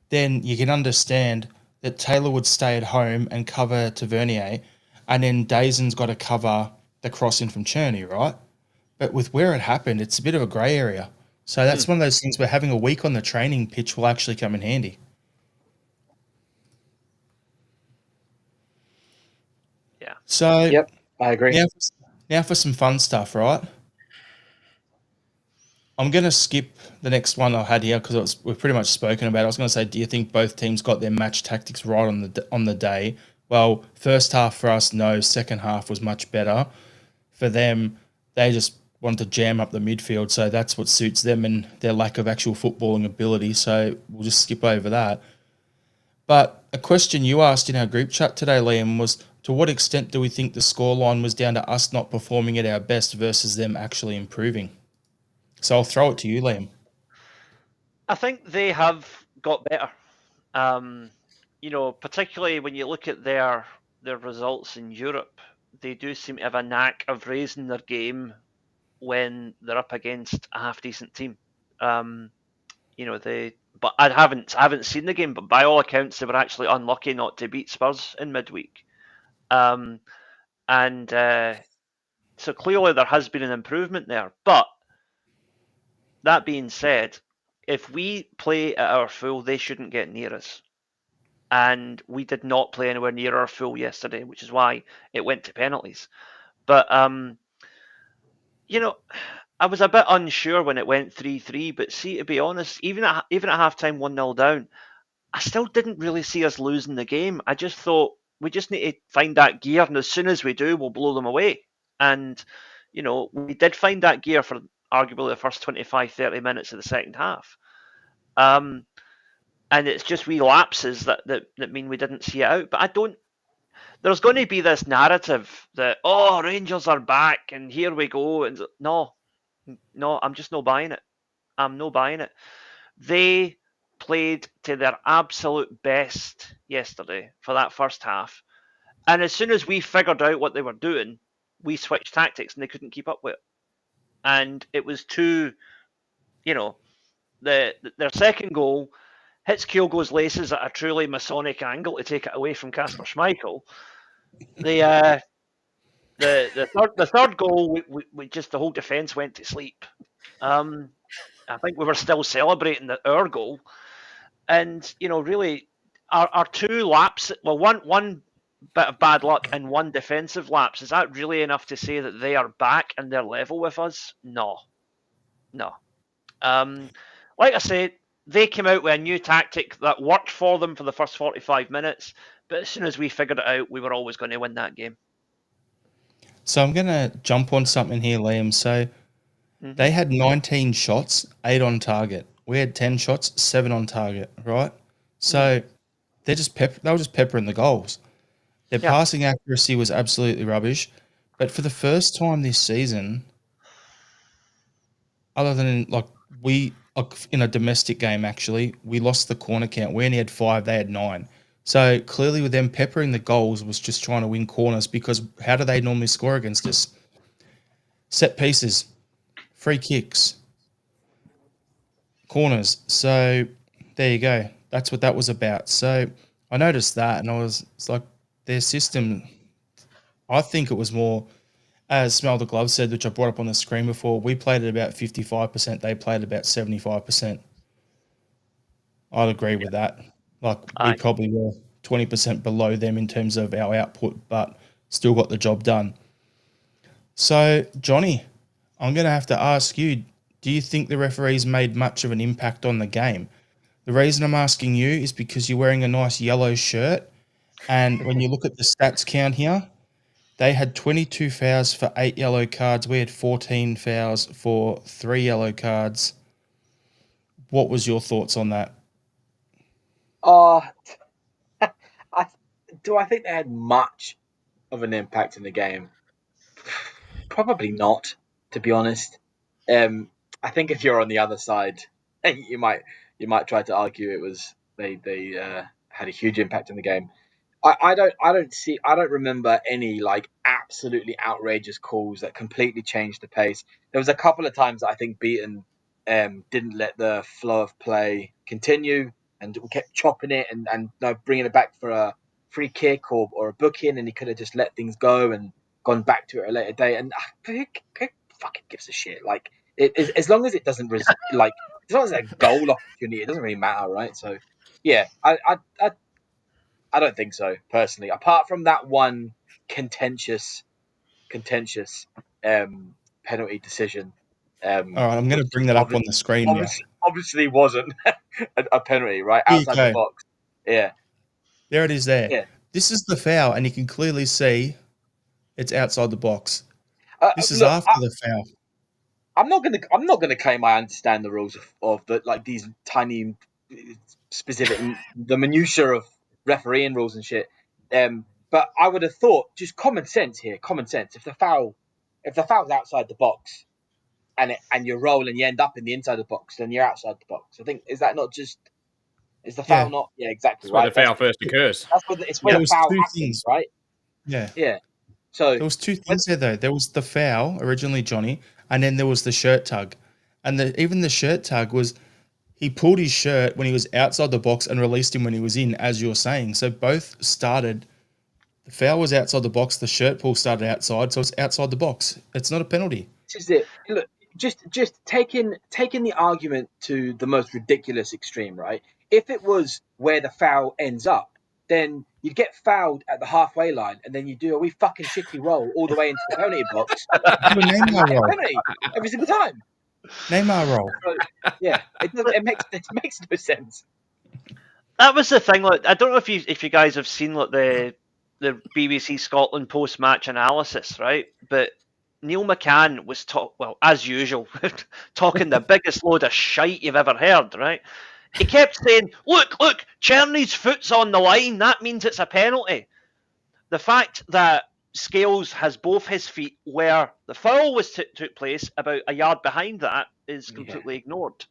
then you can understand that Taylor would stay at home and cover Tavernier, and then Dazen's got to cover the crossing from Cherney, right? But with where it happened, it's a bit of a grey area. So that's one of those things where having a week on the training pitch will actually come in handy. Yeah. So, yep, I agree. Now for some fun stuff, right? I'm going to skip the next one I had here because we've pretty much spoken about it. I was going to say, do you think both teams got their match tactics right on the day? Well, first half for us, no. Second half was much better. For them, they just wanted to jam up the midfield, so that's what suits them and their lack of actual footballing ability, so we'll just skip over that. But a question you asked in our group chat today, Liam, was to what extent do we think the scoreline was down to us not performing at our best versus them actually improving? So I'll throw it to you, Liam. I think they have got better. Particularly when you look at their results in Europe, they do seem to have a knack of raising their game when they're up against a half decent team. But I haven't seen the game, but by all accounts, they were actually unlucky not to beat Spurs in midweek. So clearly there has been an improvement there. But that being said, if we play at our full, they shouldn't get near us. And we did not play anywhere near our full yesterday, which is why it went to penalties. But I was a bit unsure when it went 3-3. But see, to be honest, even at halftime 1-0 down, I still didn't really see us losing the game. I just thought we just need to find that gear, and as soon as we do, we'll blow them away. And we did find that gear for arguably the first 25-30 minutes of the second half. And it's just wee lapses that mean we didn't see it out. But there's going to be this narrative that, Rangers are back and here we go. And no, I'm just not buying it. I'm not buying it. They played to their absolute best yesterday for that first half. And as soon as we figured out what they were doing, we switched tactics and they couldn't keep up with it. And it was too, their second goal hits Kyogo's laces at a truly Masonic angle to take it away from Kasper Schmeichel. The third goal, we just the whole defence went to sleep. I think we were still celebrating our goal, and really, our two laps. Well, one bit of bad luck and one defensive lapse. Is that really enough to say that they are back and they're level with us? No. Like I said, they came out with a new tactic that worked for them for the first 45 minutes, but as soon as we figured it out, we were always going to win that game. So I'm going to jump on something here, Liam. So they had 19 shots, 8 on target. We had 10 shots, 7 on target, right? So they were just peppering the goals. Their passing accuracy was absolutely rubbish. But for the first time this season, other than in a domestic game, actually, we lost the corner count. We only had 5, they had 9. So clearly with them peppering the goals was just trying to win corners, because how do they normally score against us? Set pieces, free kicks, corners. So there you go. That's what that was about. So I noticed that, and it's like their system, I think it was more, as Smell the Glove said, which I brought up on the screen before, we played at about 55%, they played at about 75%. I'd agree with that. We probably were 20% below them in terms of our output, but still got the job done. So, Johnny, I'm going to have to ask you, do you think the referees made much of an impact on the game? The reason I'm asking you is because you're wearing a nice yellow shirt, and when you look at the stats count here, they had 22 fouls for 8 yellow cards. We had 14 fouls for 3 yellow cards. What was your thoughts on that? Do I think they had much of an impact in the game? Probably not, to be honest. I think if you're on the other side, you might try to argue it was they had a huge impact in the game. I don't remember any like absolutely outrageous calls that completely changed the pace. There was a couple of times that I think Beaton didn't let the flow of play continue and kept chopping it and bringing it back for a free kick or a booking, and he could have just let things go and gone back to it at a later date. And who fucking gives a shit? Like as long as it doesn't as long as it's a goal opportunity, it doesn't really matter, right? So yeah, I don't think so, personally. Apart from that one contentious penalty decision. All right, I'm going to bring that up on the screen now. Obviously wasn't a penalty, right? Outside the box. Yeah. There it is there. Yeah. This is the foul, and you can clearly see it's outside the box. This is after the foul. I'm not gonna claim I understand the rules of the like these tiny specific the minutiae of refereeing rules and shit. But I would have thought just common sense here. Common sense. If the foul's outside the box, and you roll and you end up in the inside of the box, then you're outside the box. I think is the foul not? Yeah, exactly. That's right. Where the foul first occurs. That's where the foul happens, right? Yeah. Yeah. So there was two things there though. There was the foul originally, Johnny, and then there was the shirt tug, and even the shirt tug was he pulled his shirt when he was outside the box and released him when he was in, as you're saying. So both started. The foul was outside the box. The shirt pull started outside, so it's outside the box. It's not a penalty. This is it. Look, just taking the argument to the most ridiculous extreme, right? If it was where the foul ends up, then you'd get fouled at the halfway line, and then you do a wee fucking shitty roll all the way into the penalty box. Do a Neymar roll penalty every single time. Neymar roll. So, yeah, it makes no sense. That was the thing. Like, I don't know if you guys have seen like the BBC Scotland post match analysis, right? But Neil McCann was as usual, talking the biggest load of shite you've ever heard, right? He kept saying, look, Czerny's foot's on the line, that means it's a penalty. The fact that Scales has both his feet where the foul took place, about a yard behind that, is completely ignored.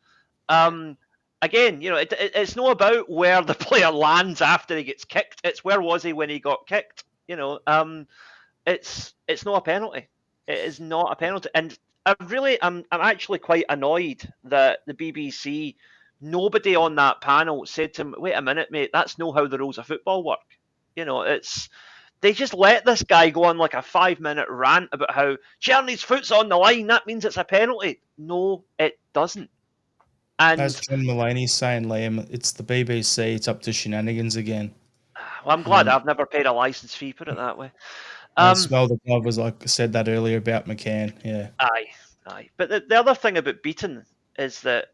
And again, it's not about where the player lands after he gets kicked. It's where was he when he got kicked. It's not a penalty. It is not a penalty, and I'm actually quite annoyed that the BBC, nobody on that panel said to him, "Wait a minute, mate, that's not how the rules of football work." They just let this guy go on like a 5-minute rant about how Czerny's foot's on the line. That means it's a penalty. No, it doesn't. And as John Mulaney's saying, Liam, it's the BBC. It's up to shenanigans again. Well, I'm glad I've never paid a license fee, put it that way. Smell the glove was like I said that earlier about McCann. Yeah. Aye. But the other thing about Beaton is that,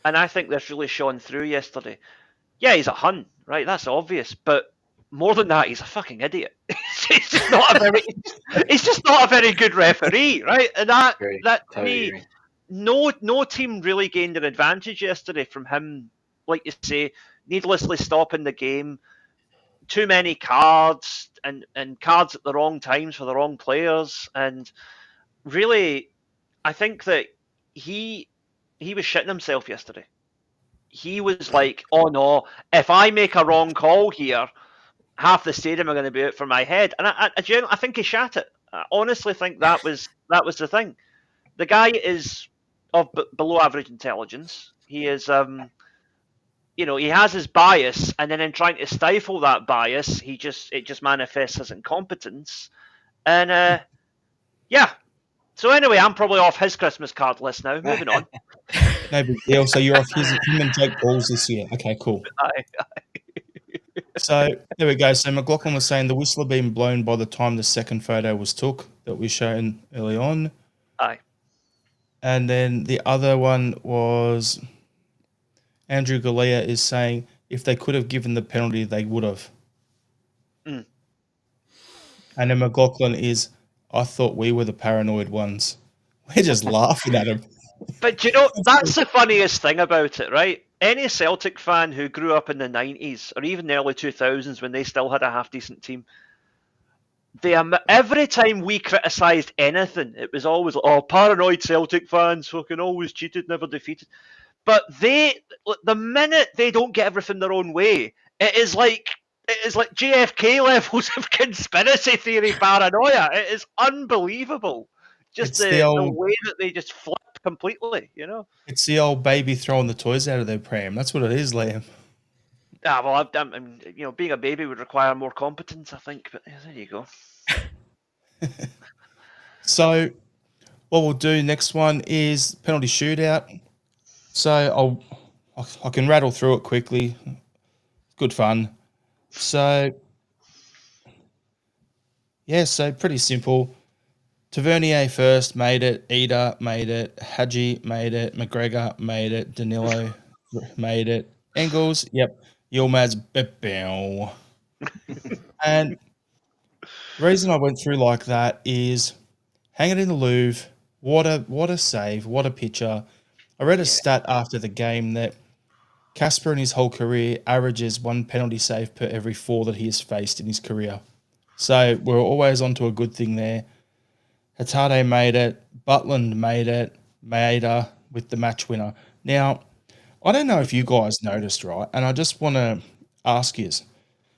and I think this really shone through yesterday. Yeah, he's a Hun, right? That's obvious. But more than that, he's a fucking idiot. he's just not a very good referee, right? And that to me, no team really gained an advantage yesterday from him, like you say, needlessly stopping the game. Too many cards and cards at the wrong times for the wrong players, and really, I think that he was shitting himself yesterday. He was like, "Oh no, if I make a wrong call here, half the stadium are going to be out for my head." And I think he shat it. I honestly think that was the thing. The guy is of below average intelligence. He is, he has his bias, and then in trying to stifle that bias, it just manifests as incompetence. And yeah. So anyway, I'm probably off his Christmas card list now. Moving on. No big deal. So you're off him and Jake Balls this year. Okay, cool. Aye. So there we go. So McLaughlin was saying the whistle had been blown by the time the second photo was took that we shown early on. Aye. And then the other one was Andrew Galea is saying if they could have given the penalty, they would have. Mm. And then McLaughlin is, I thought we were the paranoid ones. We're just laughing at him. But that's the funniest thing about it, right? Any Celtic fan who grew up in the 90s or even the early 2000s when they still had a half-decent team, every time we criticised anything, it was always, paranoid Celtic fans, fucking always cheated, never defeated. But the minute they don't get everything their own way, it is like JFK levels of conspiracy theory paranoia. It is unbelievable. Just the way that they just flip completely, It's the old baby throwing the toys out of their pram. That's what it is, Liam. Well, being a baby would require more competence, I think. But there you go. So, what we'll do next one is penalty shootout. So I can rattle through it quickly. Good fun. So, so pretty simple. Tavernier first made it. Eder made it. Hadji made it. McGregor made it. Danilo made it. Engels, yep. Yilmaz, bow. And the reason I went through like that is hang it in the Louvre. What a save. What a picture. I read a stat after the game that Casper in his whole career averages 1 penalty save per every 4 that he has faced in his career. So we're always onto a good thing there. Hatade made it. Butland made it. Maeda with the match winner. Now, I don't know if you guys noticed, right? And I just want to ask you,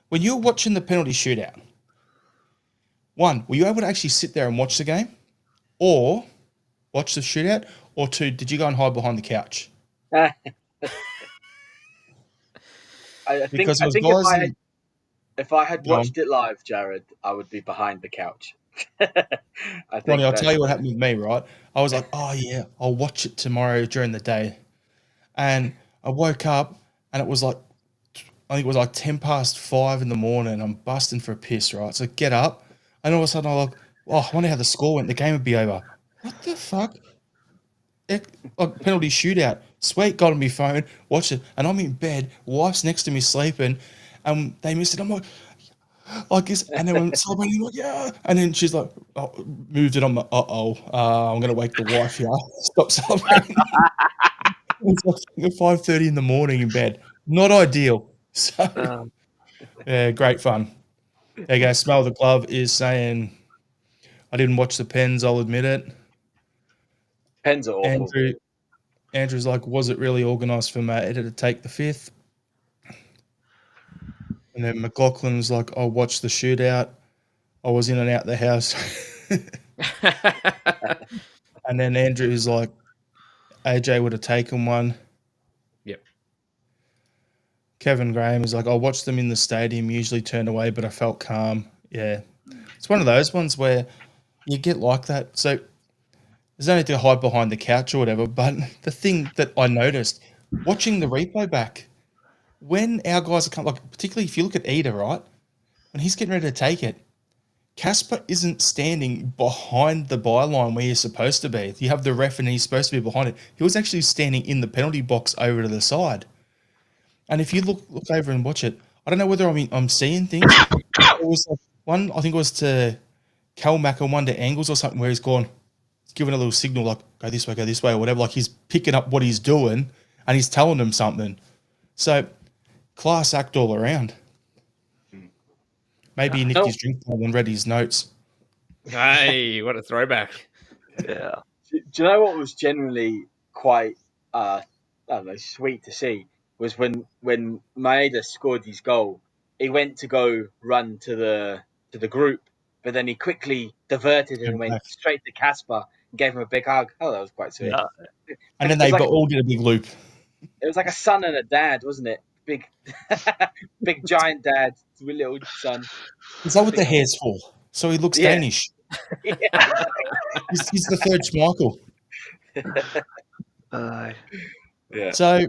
when you were watching the penalty shootout, 1, were you able to actually sit there and watch the game? Or watch the shootout? Or 2, did you go and hide behind the couch? I think if I had watched it live, Jared, I would be behind the couch. Ronnie, I'll tell you what happened with me, right? I was like, oh yeah, I'll watch it tomorrow during the day. And I woke up and it was like, I think it was like 5:10 in the morning. I'm busting for a piss, right? So I get up and all of a sudden I'm like, I wonder how the score went. The game would be over. What the fuck? Penalty shootout. Sweet, got on my phone, watched it, and I'm in bed. Wife's next to me sleeping, and they missed it. I'm like this, and then when celebrating, like, yeah, and then she's like, moved it. I'm like, I'm gonna wake the wife here. Stop celebrating. It's like 5:30 in the morning in bed. Not ideal. So, yeah, great fun. There you go. Smell the glove is saying, I didn't watch the Pens. I'll admit it. Pens are awful. Andrew's like, was it really organised for Maeda to take the 5th? And then McLaughlin's like, I watched the shootout. I was in and out the house. And then Andrew's like, AJ would have taken one. Yep. Kevin Graham is like, I watched them in the stadium, usually turned away, but I felt calm. Yeah. It's one of those ones where you get like that. So there's no need to hide behind the couch or whatever. But the thing that I noticed, watching the replay back, when our guys are coming, like particularly if you look at Ida, right? When he's getting ready to take it, Casper isn't standing behind the byline where you're supposed to be. You have the ref and he's supposed to be behind it. He was actually standing in the penalty box over to the side. And if you look over and watch it, I don't know whether I'm seeing things. It was like one, I think it was to Calmack and one to Angles or something where he's giving a little signal like go this way or whatever. Like he's picking up what he's doing and he's telling them something. So class act all around. Maybe he nicked his drink bottle and read his notes. Hey, what a throwback. Yeah. Do you know what was generally quite, I don't know, sweet to see was when Maeda scored his goal, he went to go run to the group, but then he quickly diverted and went straight to Casper and gave him a big hug. Oh, that was quite sweet. Yeah. And then they all did a big loop. It was like a son and a dad, wasn't it? Big, big giant dad with little son. Is that what the hair's for? So he looks Danish. Yeah. He's the third Schmeichel. Yeah. So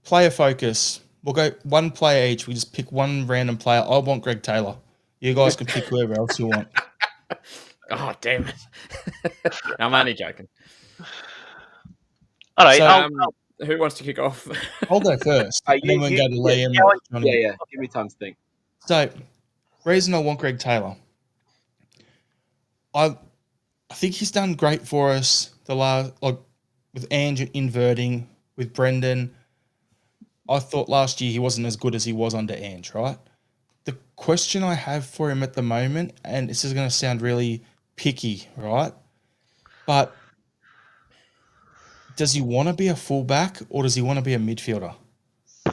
player focus. We'll go one player each. We just pick one random player. I want Greg Taylor. You guys can pick whoever else you want. Oh, damn it. I'm only joking. All right. So, who wants to kick off? I'll go first. And then we'll go to Liam. Yeah. Give me time to think. So, reason I want Greg Taylor. I think he's done great for us with Andrew inverting, with Brendan. I thought last year he wasn't as good as he was under Ange, right? The question I have for him at the moment, and this is going to sound really picky, right? But does he want to be a fullback or does he want to be a midfielder?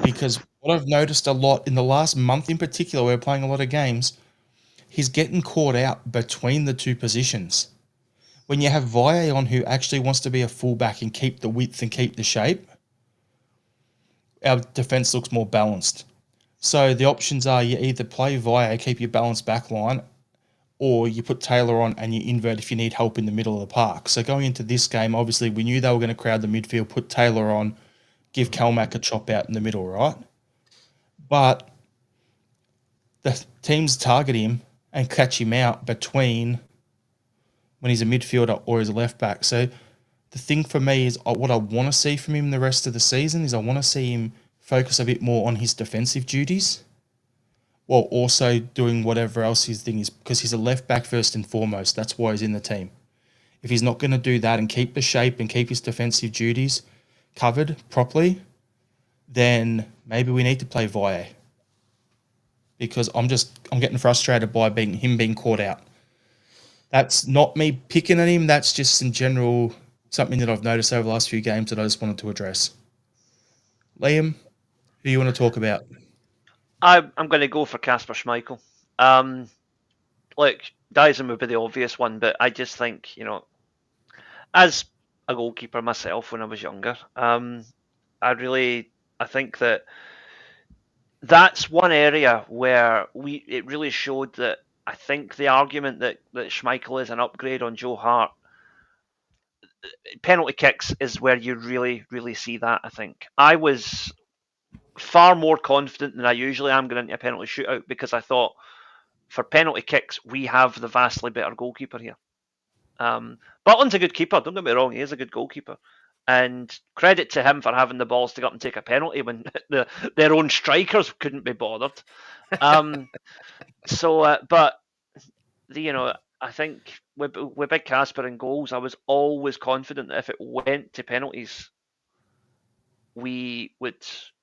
Because what I've noticed a lot in the last month in particular, we're playing a lot of games, he's getting caught out between the two positions. When you have Valle on who actually wants to be a fullback and keep the width and keep the shape, our defence looks more balanced. So the options are you either play Valle, keep your balanced back line, or you put Taylor on and you invert if you need help in the middle of the park. So going into this game, obviously we knew they were going to crowd the midfield, put Taylor on, give Calmack a chop out in the middle, right? But the teams target him and catch him out between when he's a midfielder or he's a left back. So the thing for me is what I want to see from him the rest of the season is I want to see him focus a bit more on his defensive duties while also doing whatever else his thing is, because he's a left back first and foremost. That's why he's in the team. If he's not going to do that and keep the shape and keep his defensive duties covered properly, then maybe we need to play Valle. Because I'm getting frustrated by him being caught out. That's not me picking at him. That's just something that I've noticed over the last few games that I just wanted to address. Liam, who you want to talk about? I'm going to go for Casper Schmeichel. Dyson would be the obvious one, but I just think, as a goalkeeper myself when I was younger, I think that's one area where it really showed that I think the argument that Schmeichel is an upgrade on Joe Hart, penalty kicks is where you really, really see that, I think. I was far more confident than I usually am going into a penalty shootout because I thought for penalty kicks, we have the vastly better goalkeeper here. Butland's a good keeper, don't get me wrong, he is a good goalkeeper. And credit to him for having the balls to go up and take a penalty when their own strikers couldn't be bothered. I think with Big Casper and goals, I was always confident that if it went to penalties, we would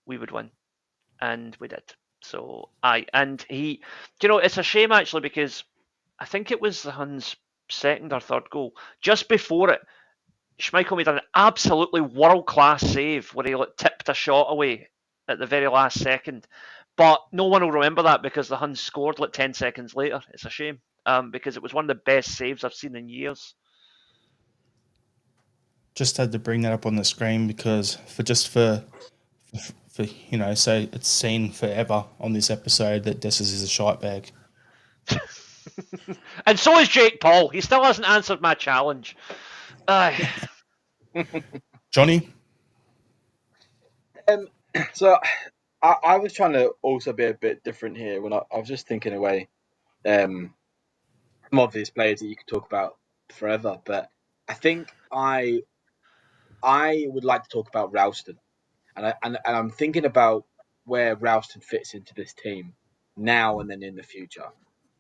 win, and we did. So it's a shame actually because I think it was the Huns' second or third goal. Just before it, Schmeichel made an absolutely world-class save where he tipped a shot away at the very last second. But no one will remember that because the Huns scored 10 seconds later. It's a shame because it was one of the best saves I've seen in years. Just had to bring that up on the screen because for so it's seen forever on this episode that Dessers is a shite bag. And so is Jake Paul. He still hasn't answered my challenge. Johnny? So I was trying to also be a bit different here when I was just thinking away some obvious players that you could talk about forever, but I think I would like to talk about Ralston, and I'm thinking about where Ralston fits into this team now and then in the future,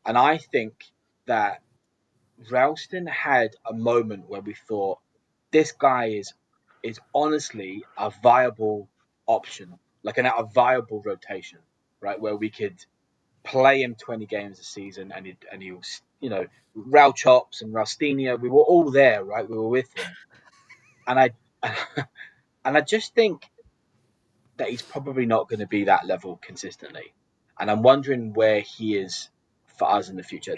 and I think that Ralston had a moment where we thought this guy is honestly a viable option, like a viable rotation, right? Where we could play him 20 games a season, and he was, Raul Chops and Ralstinha, we were all there, right? We were with him, and I and I just think that he's probably not going to be that level consistently, and I'm wondering where he is for us in the future.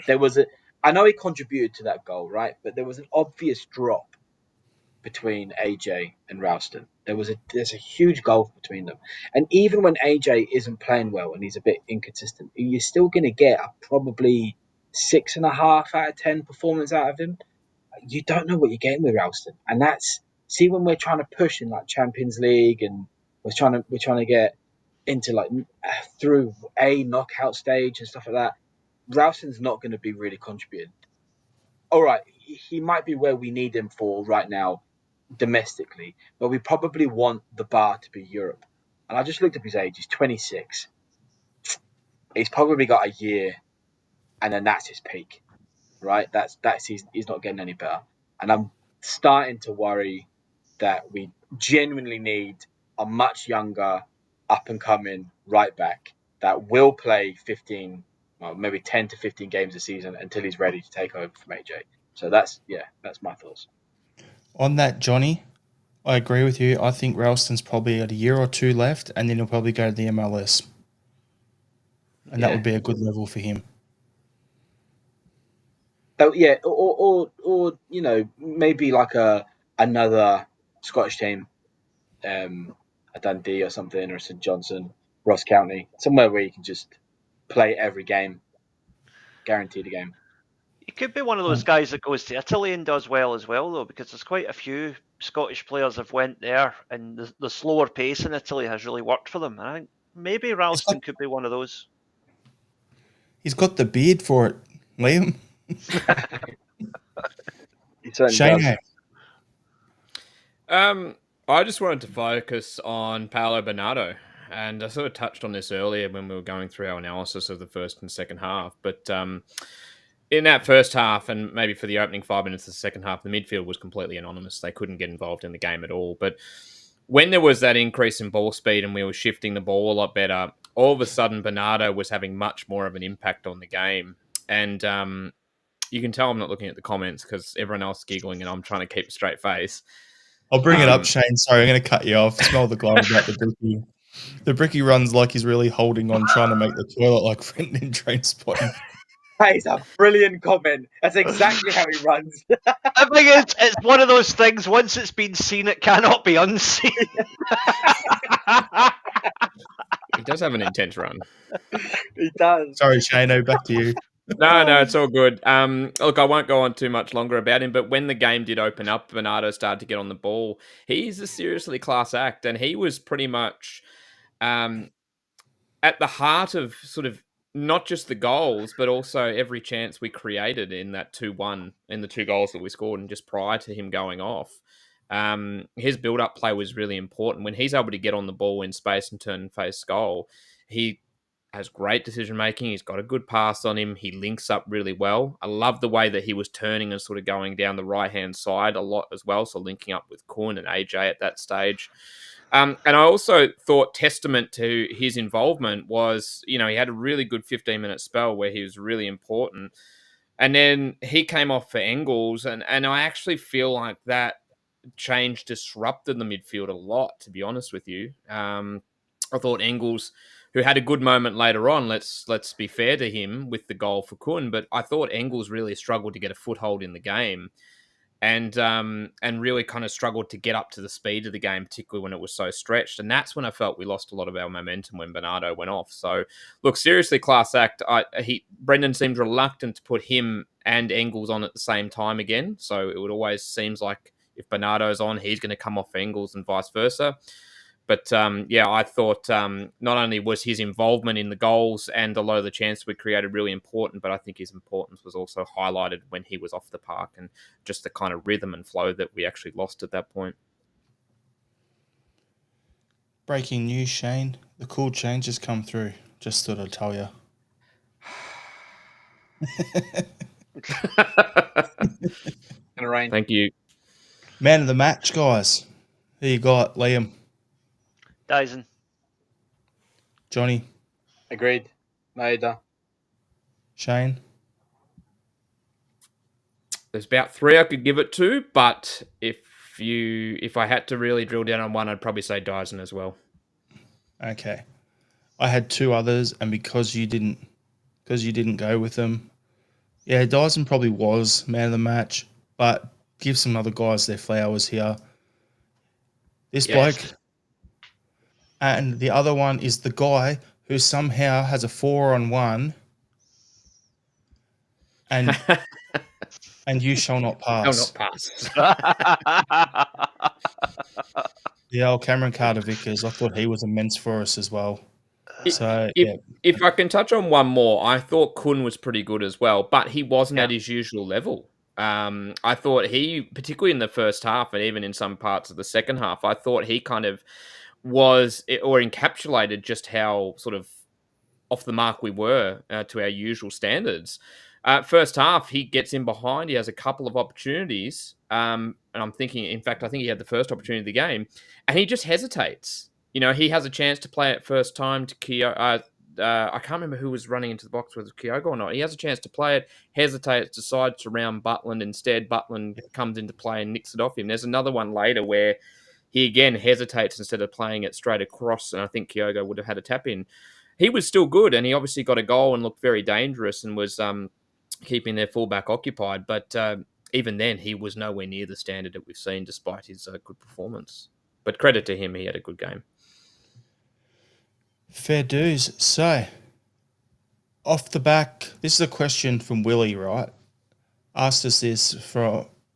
I know he contributed to that goal, right? But there was an obvious drop between AJ and Ralston. There's a huge gulf between them. And even when AJ isn't playing well and he's a bit inconsistent, you're still going to get a probably 6.5 out of 10 performance out of him. You don't know what you're getting with Ralston. And see when we're trying to push in like Champions League and we're trying to get into like through a knockout stage and stuff like that, Ralston's not going to be really contributing. All right, he might be where we need him for right now domestically, but we probably want the bar to be Europe. And I just looked up his age. He's 26. He's probably got a year, and then that's his peak, right? He's not getting any better. And I'm starting to worry that we genuinely need a much younger, up and coming right back that will play 15, well, maybe 10 to 15 games a season until he's ready to take over from AJ. So that's my thoughts. On that, Johnny, I agree with you. I think Ralston's probably got a year or two left, and then he'll probably go to the MLS. And that would be a good level for him. Oh yeah, or maybe like another Scottish team, a Dundee or something, or St Johnson, Ross County, somewhere where you can just play every game, guaranteed a game. He could be one of those guys that goes to Italy and does well as well, though, because there's quite a few Scottish players have went there, and the slower pace in Italy has really worked for them. And I think maybe Ralston could be one of those. He's got the beard for it, Liam. Shane. I just wanted to focus on Paolo Bernardo, and I sort of touched on this earlier when we were going through our analysis of the first and second half. But in that first half, and maybe for the opening 5 minutes of the second half, the midfield was completely anonymous. They couldn't get involved in the game at all. But when there was that increase in ball speed and we were shifting the ball a lot better, all of a sudden Bernardo was having much more of an impact on the game. And you can tell I'm not looking at the comments because everyone else is giggling and I'm trying to keep a straight face. I'll bring it up, Shane. Sorry, I'm going to cut you off. Smell the glow about the Bricky. The Bricky runs like he's really holding on, trying to make the toilet like Fenton in Trainspotting. That is a brilliant comment. That's exactly how he runs. I think it's one of those things, once it's been seen, it cannot be unseen. He does have an intense run. He does. Sorry, Shane. Back to you. No, it's all good. Look, I won't go on too much longer about him, but when the game did open up, Bernardo started to get on the ball. He's a seriously class act, and he was pretty much at the heart of sort of not just the goals, but also every chance we created in that 2-1, in the 2 goals that we scored, and just prior to him going off. His build-up play was really important. When he's able to get on the ball in space and turn and face goal, he has great decision-making. He's got a good pass on him. He links up really well. I love the way that he was turning and sort of going down the right-hand side a lot as well, so linking up with Kun and AJ at that stage. And I also thought testament to his involvement was, he had a really good 15-minute spell where he was really important. And then he came off for Engels, and I actually feel like that change disrupted the midfield a lot, to be honest with you. I thought Engels, who had a good moment later on, let's be fair to him with the goal for Kun, but I thought Engels really struggled to get a foothold in the game, and really kind of struggled to get up to the speed of the game, particularly when it was so stretched. And that's when I felt we lost a lot of our momentum when Bernardo went off. So, look, seriously, class act. Brendan seems reluctant to put him and Engels on at the same time again. So it would always seems like if Bernardo's on, he's going to come off Engels and vice versa. But I thought not only was his involvement in the goals and a lot of the chances we created really important, but I think his importance was also highlighted when he was off the park and just the kind of rhythm and flow that we actually lost at that point. Breaking news, Shane. The cool change has come through. Just thought I'd tell you. Gonna rain. Thank you. Man of the match, guys. Who you got, Liam? Dyson. Johnny? Agreed. Maeda. Shane? There's about 3 I could give it to, but if I had to really drill down on one, I'd probably say Dyson as well. Okay. I had 2 others, and because you didn't go with them, yeah, Dyson probably was man of the match, but give some other guys their flowers here. This bloke, and the other one is the guy who somehow has a 4-on-1, and and you shall not pass. The old Cameron Carter-Vickers, I thought he was immense for us as well. If I can touch on one more, I thought Kun was pretty good as well, but he wasn't at his usual level. I thought he, particularly in the first half and even in some parts of the second half, I thought he kind of was or encapsulated just how sort of off the mark we were to our usual standards. First half, he gets in behind. He has a couple of opportunities. And I'm thinking, in fact, I think he had the first opportunity of the game, and he just hesitates. He has a chance to play it first time to Kyogo. I can't remember who was running into the box, whether it was Kyogo or not. He has a chance to play it, hesitates, decides to round Butland instead. Butland comes into play and nicks it off him. There's another one later where he again hesitates instead of playing it straight across, and I think Kyogo would have had a tap in. He was still good, and he obviously got a goal and looked very dangerous and was keeping their fullback occupied. But even then, he was nowhere near the standard that we've seen, despite his good performance. But credit to him, he had a good game. Fair dues. So, off the back, this is a question from Willie, right? Asked us this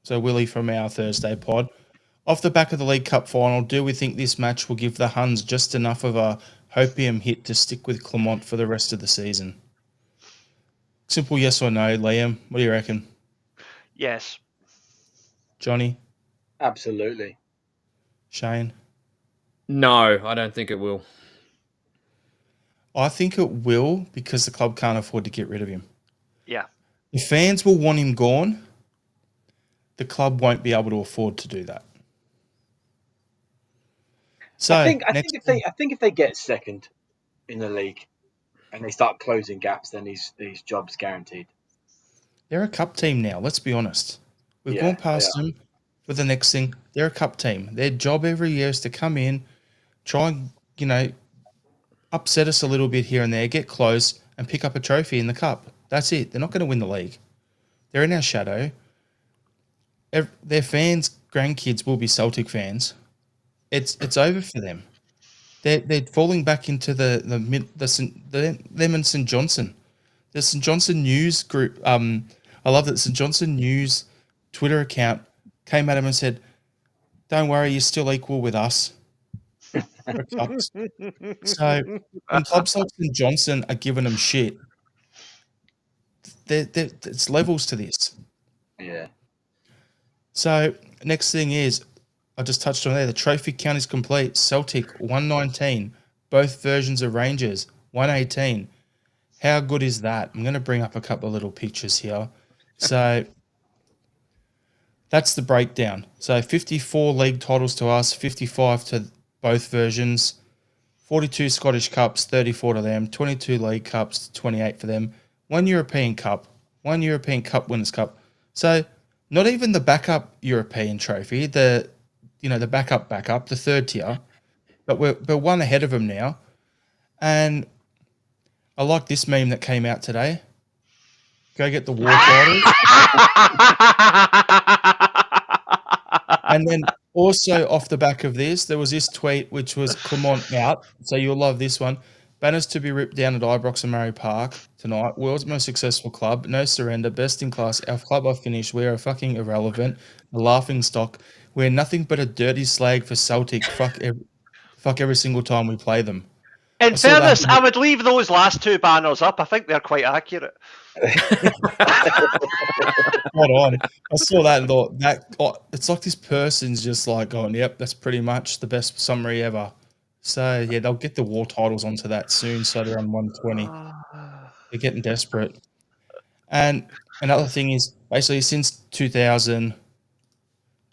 Willie from our Thursday pod. Off the back of the League Cup final, do we think this match will give the Huns just enough of a hopium hit to stick with Clermont for the rest of the season? Simple yes or no, Liam. What do you reckon? Yes. Johnny? Absolutely. Shane? No, I don't think it will. I think it will because the club can't afford to get rid of him. Yeah. The fans will want him gone. The club won't be able to afford to do that. So I think if they get second in the league and they start closing gaps, then these jobs guaranteed. They're a cup team now. Let's be honest. We've gone past them for the next thing. They're a cup team. Their job every year is to come in, try and upset us a little bit here and there, get close, and pick up a trophy in the cup. That's it. They're not going to win the league. They're in our shadow. Their fans, grandkids will be Celtic fans. It's over for them. They're falling back into them and St. Johnson. The St. Johnson News group. I love that St. Johnson News Twitter account came at him and said, "Don't worry, you're still equal with us." So when clubs like St. Johnson are giving them shit, it's levels to this. Yeah. So next thing is, I just touched on there, the trophy count is complete. Celtic 119, both versions of Rangers 118. How good is that? I'm going to bring up a couple of little pictures here. So that's the breakdown. So 54 league titles to us, 55 to both versions, 42 Scottish Cups, 34 to them, 22 League Cups, 28 for them, one European Cup Winners' Cup. So not even the backup European trophy, the the backup, the third tier, but we're one ahead of them now. And I like this meme that came out today. Go get the war titles. And then also off the back of this, there was this tweet which was Clement out. So you'll love this one. Banners to be ripped down at Ibrox and Murray Park tonight. World's most successful club. No surrender. Best in class. Our club are finished. We are fucking irrelevant. A laughing stock. We're nothing but a dirty slag for Celtic. Fuck every single time we play them. In fairness, I would leave those last two banners up. I think they're quite accurate. Hold on. I saw that and thought it's like this person's just like going, yep, that's pretty much the best summary ever. So yeah, they'll get the war titles onto that soon. So they're on 120. They're getting desperate. And another thing is basically since 2000,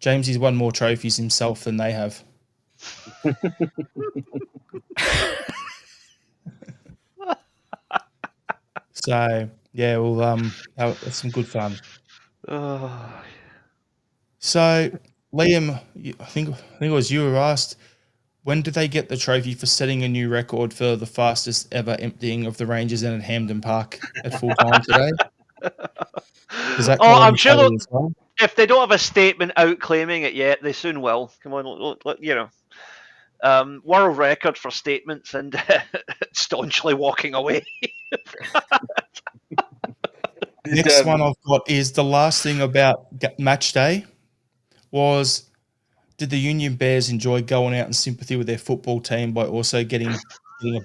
Jamesy's won more trophies himself than they have. So yeah, well, that's some good fun. So Liam, I think it was you who asked, when did they get the trophy for setting a new record for the fastest ever emptying of the Rangers in at Hampden Park at full time today? I'm sure if they don't have a statement out claiming it yet, they soon will. Come on, world record for statements and staunchly walking away. Next one I've got is the last thing about match day was, did the Union Bears enjoy going out in sympathy with their football team by also getting a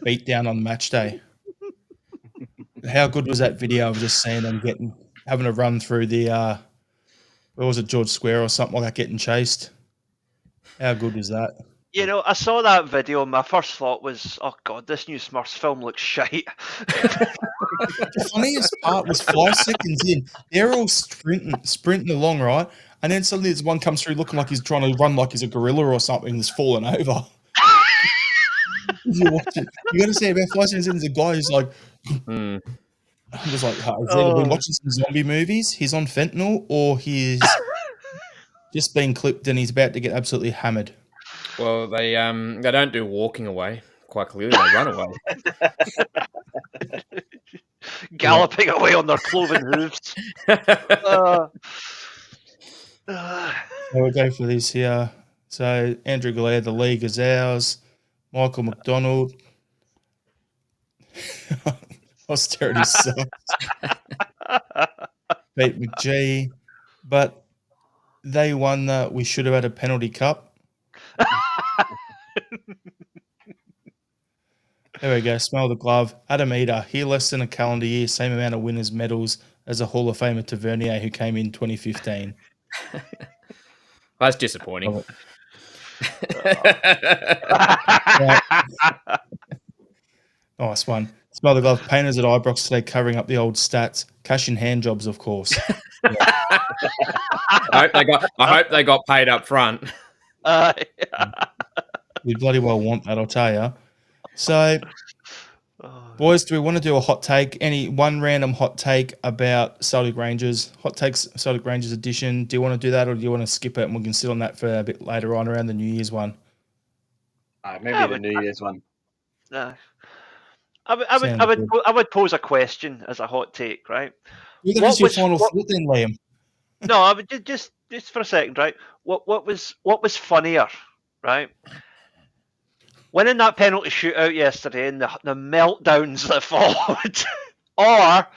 beat down on match day? How good was that video of just seeing them having a run through the where was it, George Square or something like that, getting chased? How good was that? I saw that video and my first thought was, oh God, this new Smurfs film looks shite. The funniest part was 5 seconds in, they're all sprinting along, right? And then suddenly this one comes through looking like he's trying to run like he's a gorilla or something and has fallen over. You watch it. You got to see about 5 seconds in, there's a guy who's like, I'm just like, he's either been watching some zombie movies, he's on fentanyl, or he's just been clipped and he's about to get absolutely hammered. Well, they don't do walking away. Quite clearly, they run away. Galloping away on their cloven hooves. So we'll go for this here. So Andrew Galea, the league is ours. Michael McDonald. Austerity sucks. Pete McGee. But they won the we should have had a penalty cup. There we go. Smell the glove. Adam Eder, here less than a calendar year, same amount of winners' medals as a Hall of Famer Tavernier who came in 2015. That's disappointing. Nice one. Smell the glove. Painters at Ibrox today covering up the old stats. Cash in hand jobs, of course. I hope they got paid up front. We bloody well want that, I'll tell you. So, boys, do we want to do a hot take? One random hot take about Celtic Rangers? Hot takes Celtic Rangers edition. Do you want to do that, or do you want to skip it and we can sit on that for a bit later on around the New Year's one? Maybe the New Year's one. I would pose a question as a hot take, right? You're going to your final thought then, Liam. No, I would just for a second, right? What was funnier, right? Winning that penalty shootout yesterday and the meltdowns that followed, or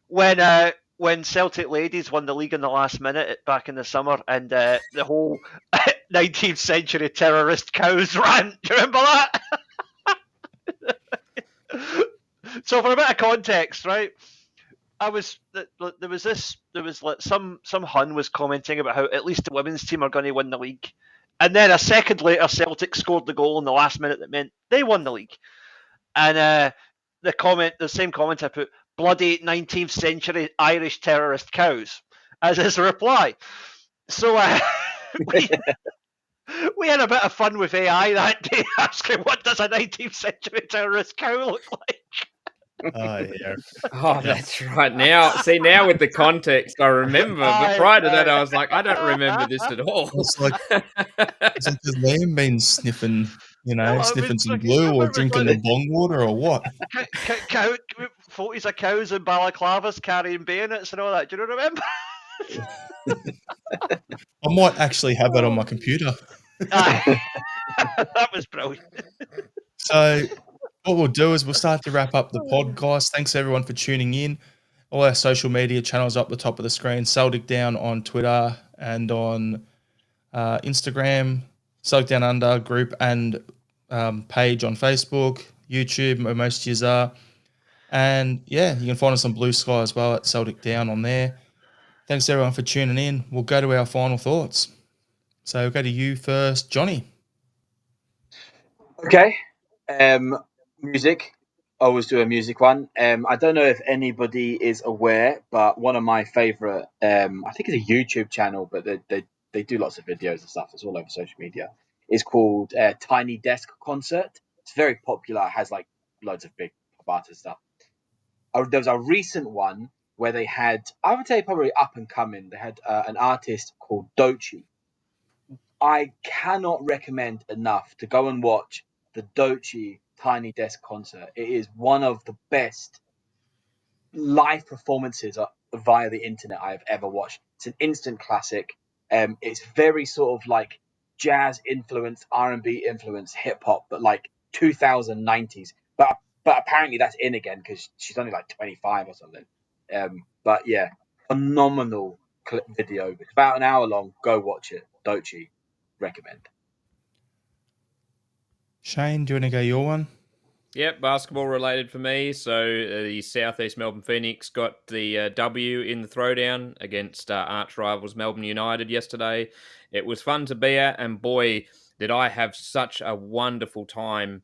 when Celtic ladies won the league in the last minute back in the summer and the whole 19th century terrorist cows rant. Do you remember that? So for a bit of context, right? There was some Hun was commenting about how at least the women's team are going to win the league. And then a second later, Celtic scored the goal in the last minute that meant they won the league. And the same comment I put, bloody 19th century Irish terrorist cows, as his reply. So we had a bit of fun with AI that day, asking what does a 19th century terrorist cow look like? Oh, yeah. Oh, that's right. Now with the context, I remember. But prior to that, I was like, I don't remember this at all. It's like has Liam been sniffing, No, I sniffing was some fucking- glue or remember drinking the bong water or what? Photos of cows and balaclavas carrying bayonets and all that. Do you remember? I might actually have that on my computer. That was brilliant. So what we'll do is we'll start to wrap up the pod, guys. Thanks everyone for tuning in. All our social media channels up the top of the screen. Celtic Down on Twitter and on Instagram. Celtic Down Under group and page on Facebook, YouTube, where most of you are. And yeah, you can find us on Blue Sky as well at Celtic Down on there. Thanks everyone for tuning in. We'll go to our final thoughts. So we'll go to you first, Johnny. Okay. Music. Always do a music one. I don't know if anybody is aware, but one of my favorite, I think it's a YouTube channel, but they do lots of videos and stuff. It's all over social media. It's called Tiny Desk Concert. It's very popular. It has like loads of big pop artist stuff. There was a recent one where they had, I would say probably up and coming. They had an artist called Dochi. I cannot recommend enough to go and watch the Dochi Tiny Desk Concert. It is one of the best live performances via the internet I have ever watched. It's an instant classic. It's very sort of like jazz influence, R&B influence, hip hop, but like 2090s. But apparently that's in again because she's only like 25 or something. But yeah, phenomenal clip video. It's about an hour long. Go watch it. Dochi. Recommend. Shane, do you want to go your one? Yep, basketball related for me. So the Southeast Melbourne Phoenix got the W in the throwdown against arch rivals Melbourne United yesterday. It was fun to be at, and boy, did I have such a wonderful time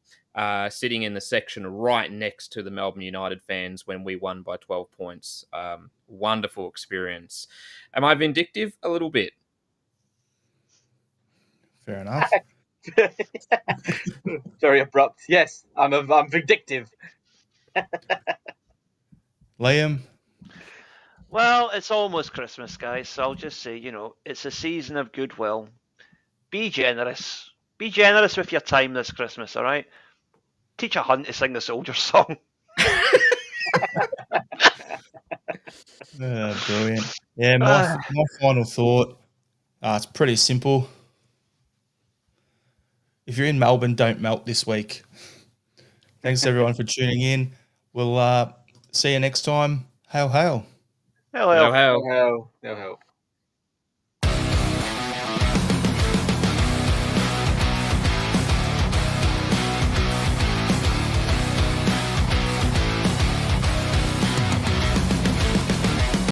sitting in the section right next to the Melbourne United fans when we won by 12 points. Wonderful experience. Am I vindictive? A little bit. Fair enough. Very abrupt. Yes, I'm vindictive. Liam? Well, it's almost Christmas, guys, so I'll just say, it's a season of goodwill. Be generous. Be generous with your time this Christmas, all right? Teach a hunt to sing the soldier song. Brilliant. Yeah, my final thought, it's pretty simple. If you're in Melbourne, don't melt this week. Thanks everyone for tuning in. We'll see you next time. Hail, hail. Hello. Hail, hail. No help.